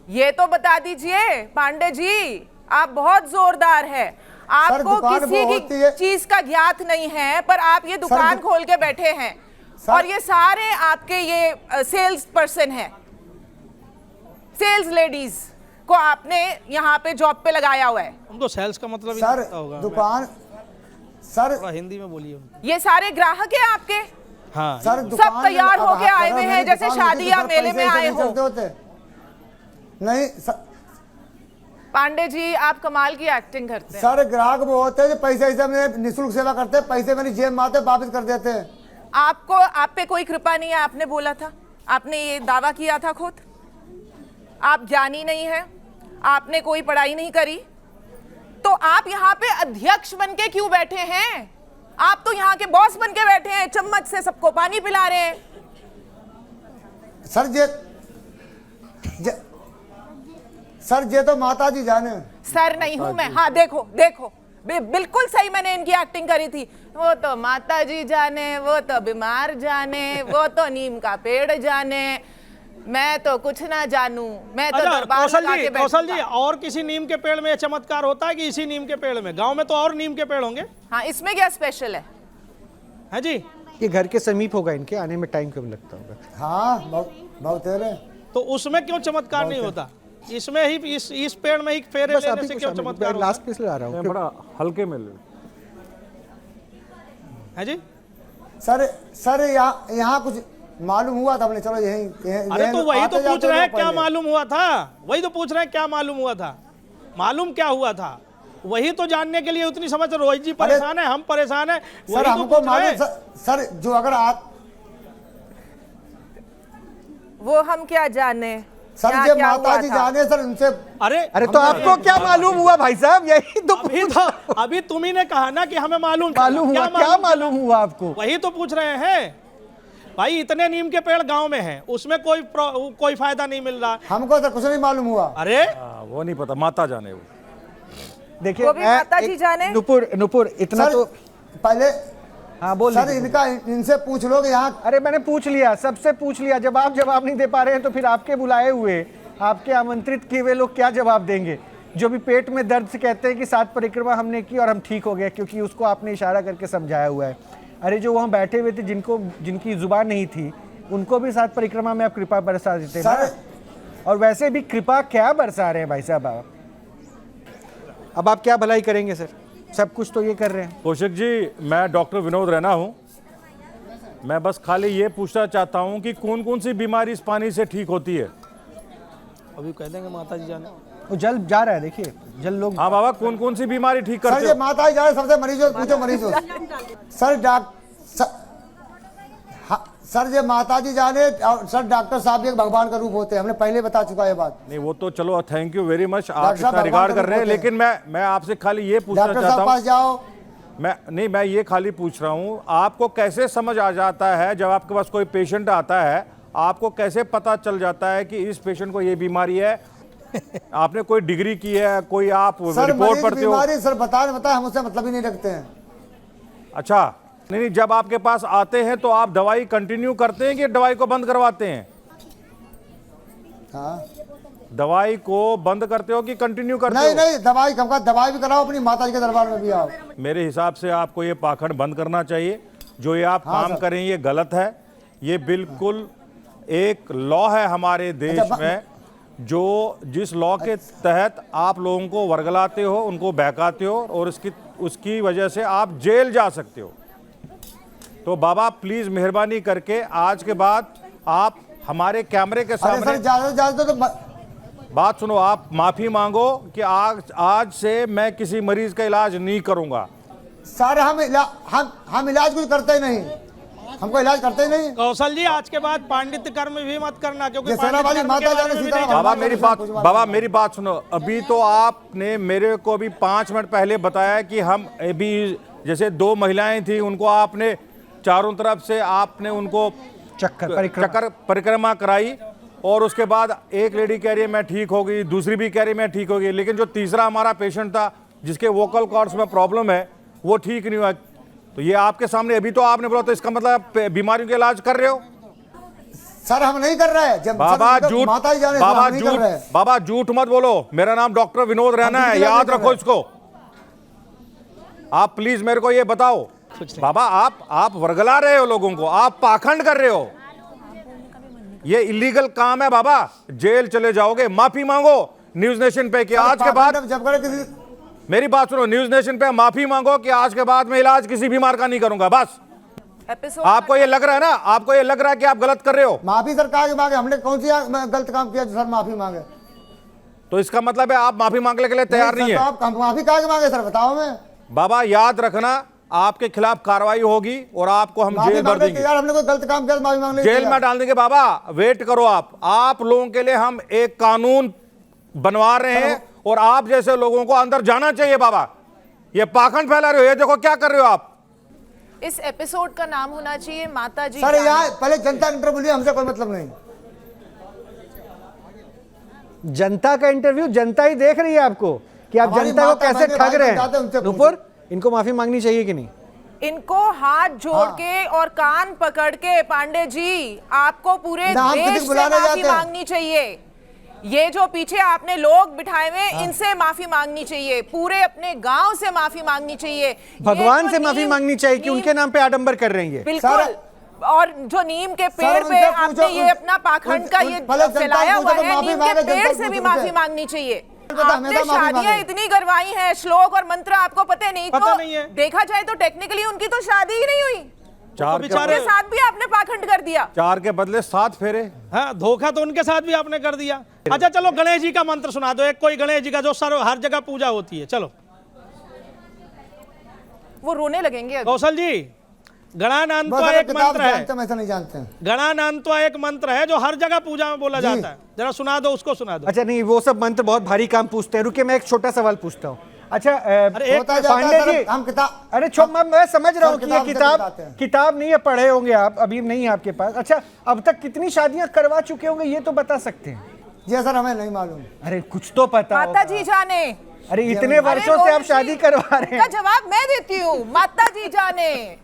ये तो बता दीजिए पांडे जी, आप बहुत जोरदार है। आपको किसी की चीज का ज्ञात नहीं है, पर आप ये दुकान खोल के बैठे हैं, और ये सारे आपके ये सेल्स पर्सन हैं, सेल्स लेडीज को आपने यहाँ पे जॉब पे लगाया हुआ है। उनको सेल्स का मतलब सर होगा। दुकान, सर हिंदी में बोलिए। ये सारे ग्राहक हैं आपके? हाँ, सर सब तैयार होके आए हुए हैं, जैसे शादी या मेले में आए हो। नहीं पांडे जी, आप कमाल की एक्टिंग करते हैं। सर ग्राहक वो होते हैं जो पैसे में निःशुल्क सेवा करते हैं, पैसे मेरी जेब में आते वापस कर देते हैं। आपको, आप पे कोई कृपा नहीं है, आपने बोला था, आपने ये दावा किया था खुद। आप ज्ञानी नहीं है, आपने कोई पढ़ाई नहीं करी, तो आप यहाँ पे अध्यक्ष बन के क्यों बैठे हैं? आप तो यहाँ के बॉस बन के बैठे हैं, चम्मच से सबको पानी पिला रहे हैं। सर ये तो माता जी जाने। सर नहीं हूं मैं। हाँ, देखो देखो, बिल्कुल सही मैंने इनकी एक्टिंग करी थी। वो तो माता जी जाने, वो तो बीमार जाने, वो तो नीम का पेड़ जाने, मैं तो कुछ ना जानूं, मैं तो दरबार लगा के बैठूंगा। कौशल जी, और किसी नीम के पेड़ में चमत्कार होता है कि इसी नीम के पेड़ में? गांव में तो और नीम के पेड़ होंगे। हाँ, इसमें क्या स्पेशल है? है जी, ये घर के समीप होगा, इनके आने में टाइम कम लगता होगा। हाँ, बहुत है। तो उसमें क्यों चमत्कार नहीं होता? इसमें ही, इस पेड़ में ही फेरे लेने से क्यों चमत्कार होता? लास्ट पे इसलिए आ रहा हूँ, बड़ा हल्के में है जी। सर यहाँ कुछ मालूम हुआ था अपने, चलो यही। अरे तो वही तो पूछ रहे हैं, क्या मालूम हुआ था? वही तो पूछ रहे हैं, क्या मालूम हुआ था? मालूम क्या हुआ था? वही तो जानने के लिए उतनी समझ। रोहित जी परेशान है, हम परेशान है। सर हमको मालूम, सर जो अगर आप, वो हम क्या जाने सर, ये माता जी जाने सर उनसे। अरे तो आपको क्या मालूम हुआ भाई साहब? यही तो अभी तुम्ही ने कहा ना कि हमें मालूम हुआ। क्या मालूम हुआ आपको? वही तो पूछ रहे हैं भाई। इतने नीम के पेड़ गांव में हैं, उसमें कोई फायदा नहीं मिल रहा। हमको सर कुछ नहीं मालूम हुआ। अरे वो नहीं पता, माता जाने। वो देखिए, माता जी जाने। नुपुर इतना तो पहले, हाँ बोल सर इनसे पूछ लो कि यहाँ। अरे मैंने पूछ लिया, सबसे पूछ लिया। जब आप जवाब नहीं दे पा रहे हैं तो फिर आपके बुलाए हुए, आपके आमंत्रित किए हुए लोग क्या जवाब देंगे? जो भी पेट में दर्द से कहते हैं कि 7 परिक्रमा हमने की और हम ठीक हो गए, क्योंकि उसको आपने इशारा करके समझाया हुआ है। अरे जो वहाँ बैठे हुए थे जिनकी जुबान नहीं थी, उनको भी 7 परिक्रमा में आप कृपा बरसा देते हैं। और वैसे भी कृपा क्या बरसा रहे हैं भाई साहब आप। अब आप क्या भलाई करेंगे सर, सब कुछ तो ये कर रहे हैं। कौशिक जी, मैं डॉक्टर विनोद रैना हूँ। मैं बस खाली ये पूछना चाहता हूँ कि कौन कौन सी बीमारी इस पानी से ठीक होती है? अभी कह देंगे माता जी जाने। वो जल जा रहा है, देखिए जल लोग। हाँ बाबा, कौन कौन सी बीमारी ठीक करते सर, ये माता जी जा रहे सबसे मरीजों पूछो मरीजों। सर ये माता जी जाने, सर डॉक्टर साहब एक भगवान का रूप होते हैं, हमने पहले बता चुका है बात। नहीं वो तो चलो, थैंक यू वेरी मच, आप इसका रिगार्ड कर रहे हैं, लेकिन मैं आपसे खाली ये पूछना चाहता हूँ, मैं ये खाली पूछ रहा हूँ, आपको कैसे समझ आ जाता है जब आपके पास कोई पेशेंट आता है, आपको कैसे पता चल जाता है कि इस पेशेंट को ये बीमारी है? आपने कोई डिग्री की है, कोई आप रिपोर्ट पढ़ते हो? सर बता हम उससे मतलब ही नहीं रखते हैं। अच्छा, नहीं, जब आपके पास आते हैं तो आप दवाई कंटिन्यू करते हैं कि दवाई को बंद करवाते हैं? हाँ, दवाई को बंद करते हो कि कंटिन्यू करते हो? नहीं, दवाई भी कराओ, अपनी माता जी के दरबार में भी आओ। मेरे हिसाब से आपको ये पाखंड बंद करना चाहिए। जो ये आप काम करें ये गलत है। ये बिल्कुल एक लॉ है हमारे देश में, जो जिस लॉ के तहत आप लोगों को वर्गलाते हो, उनको बहकाते हो, और उसकी वजह से आप जेल जा सकते हो। तो बाबा प्लीज मेहरबानी करके आज के बाद आप हमारे कैमरे के सामने तो बात सुनो, आप माफी मांगो कि आज से मैं किसी मरीज का इलाज नहीं करूंगा। सर हम इलाज कुछ करते ही नहीं, हमको इलाज करते ही नहीं। कौशल जी, आज के बाद पांडित्य कर्म भी मत करना, क्योंकि बाबा मेरी बात सुनो। अभी तो आपने मेरे को अभी 5 मिनट पहले बताया कि हम अभी जैसे 2 महिलाएं थी, उनको आपने चारों तरफ से आपने उनको चक्कर परिक्रमा कराई, और उसके बाद एक लेडी कह रही है मैं ठीक हो गई, दूसरी भी कह रही है मैं ठीक हो गई, लेकिन जो तीसरा हमारा पेशेंट था जिसके वोकल कॉर्ड्स में प्रॉब्लम है वो ठीक नहीं हुआ। तो ये आपके सामने अभी तो आपने बोला, तो इसका मतलब बीमारियों का इलाज कर रहे हो? सर हम नहीं कर रहे हैं। बाबा झूठ मत बोलो। मेरा नाम डॉक्टर विनोद रैना है, याद रखो इसको। आप प्लीज मेरे को ये बताओ बाबा, आप वर्गला रहे हो लोगों को, आप पाखंड कर रहे हो, ये इलीगल काम है बाबा, जेल चले जाओगे। माफी मांगो न्यूज नेशन पे कि आज के बाद, मेरी बात सुनो, न्यूज नेशन पे माफी मांगो कि आज के बाद मैं इलाज किसी बीमार का नहीं करूंगा। बस आपको ये लग रहा है ना, आपको ये लग रहा है कि आप गलत कर रहे हो। माफी सर कहाँ मांगे, हमने कौन सी गलत काम किया सर माफी मांगे? तो इसका मतलब है आप माफी मांगने के लिए तैयार नहीं है? आप माफी कहाँ मांगे सर, बताओ। मैं बाबा याद रखना, आपके खिलाफ कार्रवाई होगी और आपको हम जेल भर देंगे। हमने कोई गलत काम किया, माफी मांगने जेल में डाल देंगे। बाबा वेट करो, आप लोगों के लिए हम एक कानून बनवा रहे हैं, और आप जैसे लोगों को अंदर जाना चाहिए। बाबा ये पाखंड फैला रहे हो, ये देखो क्या कर रहे हो आप। इस एपिसोड का नाम होना चाहिए माता जी सर। यहाँ पहले जनता इंटरव्यू, हमसे कोई मतलब नहीं। जनता का इंटरव्यू जनता ही देख रही है आपको कि आप जनता को कैसे ठग रहे हैं। नुपुर, इनको माफी मांगनी चाहिए कि नहीं? इनको हाथ जोड़ के और कान पकड़ के, पांडे जी आपको पूरे देश से माफी मांगनी चाहिए। ये जो पीछे आपने लोग बिठाए हुए, इनसे माफी मांगनी चाहिए, पूरे अपने गांव से माफी मांगनी चाहिए, भगवान से माफी मांगनी चाहिए कि उनके नाम पे आडंबर कर रहे हैं। बिल्कुल। और जो नीम के पेड़ पे आपने ये अपना पाखंड का ये फैलाया हुआ है, नीम के पेड़ से भी माफी मांगनी चाहिए। आपने शादियां इतनी करवाई हैं, श्लोक और मंत्र आपको पता नहीं, तो देखा जाए तो टेक्निकली उनकी तो शादी ही नहीं हुई। 4 के साथ भी आपने पाखंड कर दिया। 4 के बदले 7 फेरे। हाँ, धोखा तो उनके साथ भी आपने कर दिया। अच्छा चलो, गणेश जी का मंत्र सुना दो, एक कोई गणेश जी का जो हर जगह पूजा होती है। चलो, वो रोने लगेंगे। कौशल जी, गणानान्त्वा एक मंत्र है, ऐसा नहीं जानते हैं। गणानान्त्वा एक मंत्र है जो हर जगह पूजा में बोला जाता है, जरा सुना दो, उसको सुना दो। अच्छा नहीं, वो सब मंत्र बहुत भारी काम पूछते हैं। रुके, मैं एक छोटा सवाल पूछता हूँ। अच्छा पांडे जी, अरे मैं समझ रहा हूँ कि ये किताब नहीं है, पढ़े होंगे आप, अभी नहीं है आपके पास। अच्छा, अब तक कितनी शादियां करवा चुके होंगे ये तो बता सकते हैं? जी सर, हमें नहीं मालूम। अरे कुछ तो पता माता जी जाने। अरे इतने वर्षों से आप शादी करवा रहे हैं। जवाब मैं देती हूँ, माता जी जाने।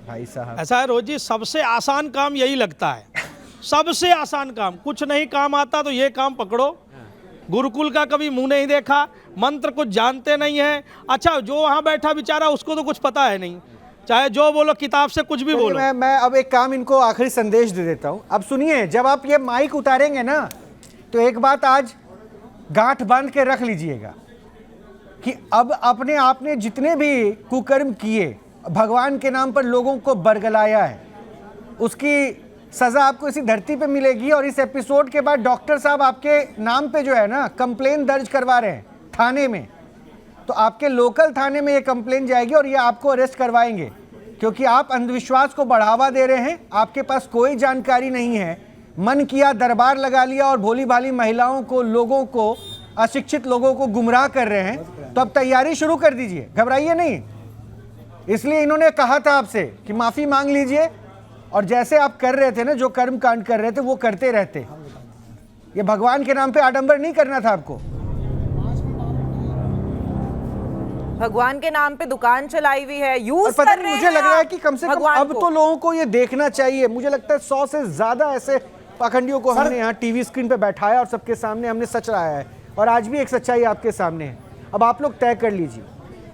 भाई साहब, ऐसा है रोज जी, सबसे आसान काम यही लगता है, सबसे आसान काम। कुछ नहीं काम आता तो ये काम पकड़ो, गुरुकुल का कभी मुंह नहीं देखा, मंत्र कुछ जानते नहीं हैं। अच्छा, जो वहाँ बैठा बेचारा उसको तो कुछ पता है नहीं, चाहे जो बोलो किताब से कुछ भी बोलो। मैं अब एक काम इनको आखिरी संदेश दे देता हूँ। अब सुनिए, जब आप ये माइक उतारेंगे ना तो एक बात आज गांठ बांध के रख लीजिएगा कि अब अपने आपने जितने भी कुकर्म किए, भगवान के नाम पर लोगों को बरगलाया है, उसकी सजा आपको इसी धरती पे मिलेगी। और इस एपिसोड के बाद डॉक्टर साहब आपके नाम पे जो है ना कंप्लेन दर्ज करवा रहे हैं थाने में, तो आपके लोकल थाने में ये कंप्लेन जाएगी और ये आपको अरेस्ट करवाएंगे, क्योंकि आप अंधविश्वास को बढ़ावा दे रहे हैं। आपके पास कोई जानकारी नहीं है, मन किया दरबार लगा लिया और भोली भाली महिलाओं को, लोगों को, अशिक्षित लोगों को गुमराह कर रहे हैं। तो अब तैयारी शुरू कर दीजिए, घबराइए नहीं। इसलिए इन्होंने कहा था आपसे कि माफी मांग लीजिए और जैसे आप कर रहे थे ना, जो कर्म कांड कर रहे थे वो करते रहते। ये भगवान के नाम पे आडंबर नहीं करना था आपको। भगवान के नाम पे दुकान चलाई हुई है, यूज पता कर नहीं, रहे मुझे हैं लग रहा है आप कि कम से कम भगवान अब को। तो लोगों को ये देखना चाहिए। मुझे लगता है 100 से ज्यादा ऐसे पाखंडियों को हमने यहाँ टीवी स्क्रीन पे बैठाया और सबके सामने हमने सच रहाया है, और आज भी एक सच्चाई आपके सामने है। अब आप लोग तय कर लीजिए,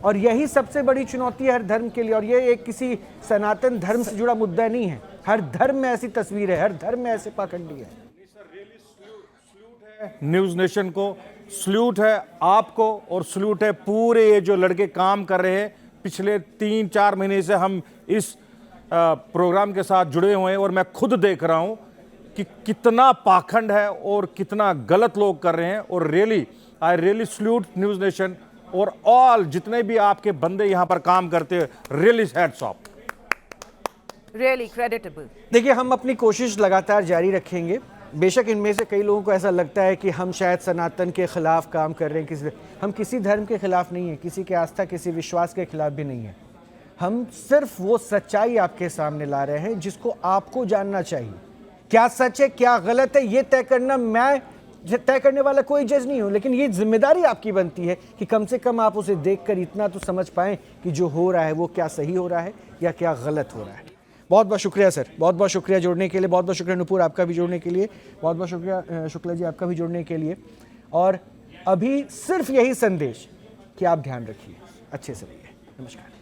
और यही सबसे बड़ी चुनौती है हर धर्म के लिए। और ये एक किसी सनातन धर्म से जुड़ा मुद्दा नहीं है, हर धर्म में ऐसी तस्वीर है, हर धर्म में ऐसे पाखंडी है। न्यूज़ नेशन को सल्यूट है, आपको, और सल्यूट है पूरे ये जो लड़के काम कर रहे हैं। पिछले 3-4 महीने से हम इस प्रोग्राम के साथ जुड़े हुए हैं और मैं खुद देख रहा हूं कि कितना पाखंड है और कितना गलत लोग कर रहे हैं। और I really salute News Nation और ऑल जितने भी आपके बंदे यहां पर काम करते हैं, really hats off, really creditable. देखिए, हम अपनी कोशिश लगातार जारी रखेंगे। बेशक इनमें से कई लोगों को ऐसा लगता है कि हम शायद सनातन के खिलाफ काम कर रहे हैं, हम किसी धर्म के खिलाफ नहीं है, किसी के आस्था, किसी विश्वास के खिलाफ भी नहीं है। हम सिर्फ वो सच्चाई आपके सामने ला रहे हैं जिसको आपको जानना चाहिए। क्या सच है, क्या गलत है, ये तय करना, मैं तय करने वाला कोई जज नहीं हूं, लेकिन ये जिम्मेदारी आपकी बनती है कि कम से कम आप उसे देखकर इतना तो समझ पाएं कि जो हो रहा है वो क्या सही हो रहा है या क्या गलत हो रहा है। बहुत बहुत शुक्रिया सर, बहुत बहुत शुक्रिया जुड़ने के लिए, बहुत बहुत शुक्रिया नुपुर आपका भी जुड़ने के लिए, बहुत बहुत शुक्रिया शुक्ला जी आपका भी जुड़ने के लिए। और अभी सिर्फ यही संदेश कि आप ध्यान रखिए, अच्छे से रहिए। नमस्कार।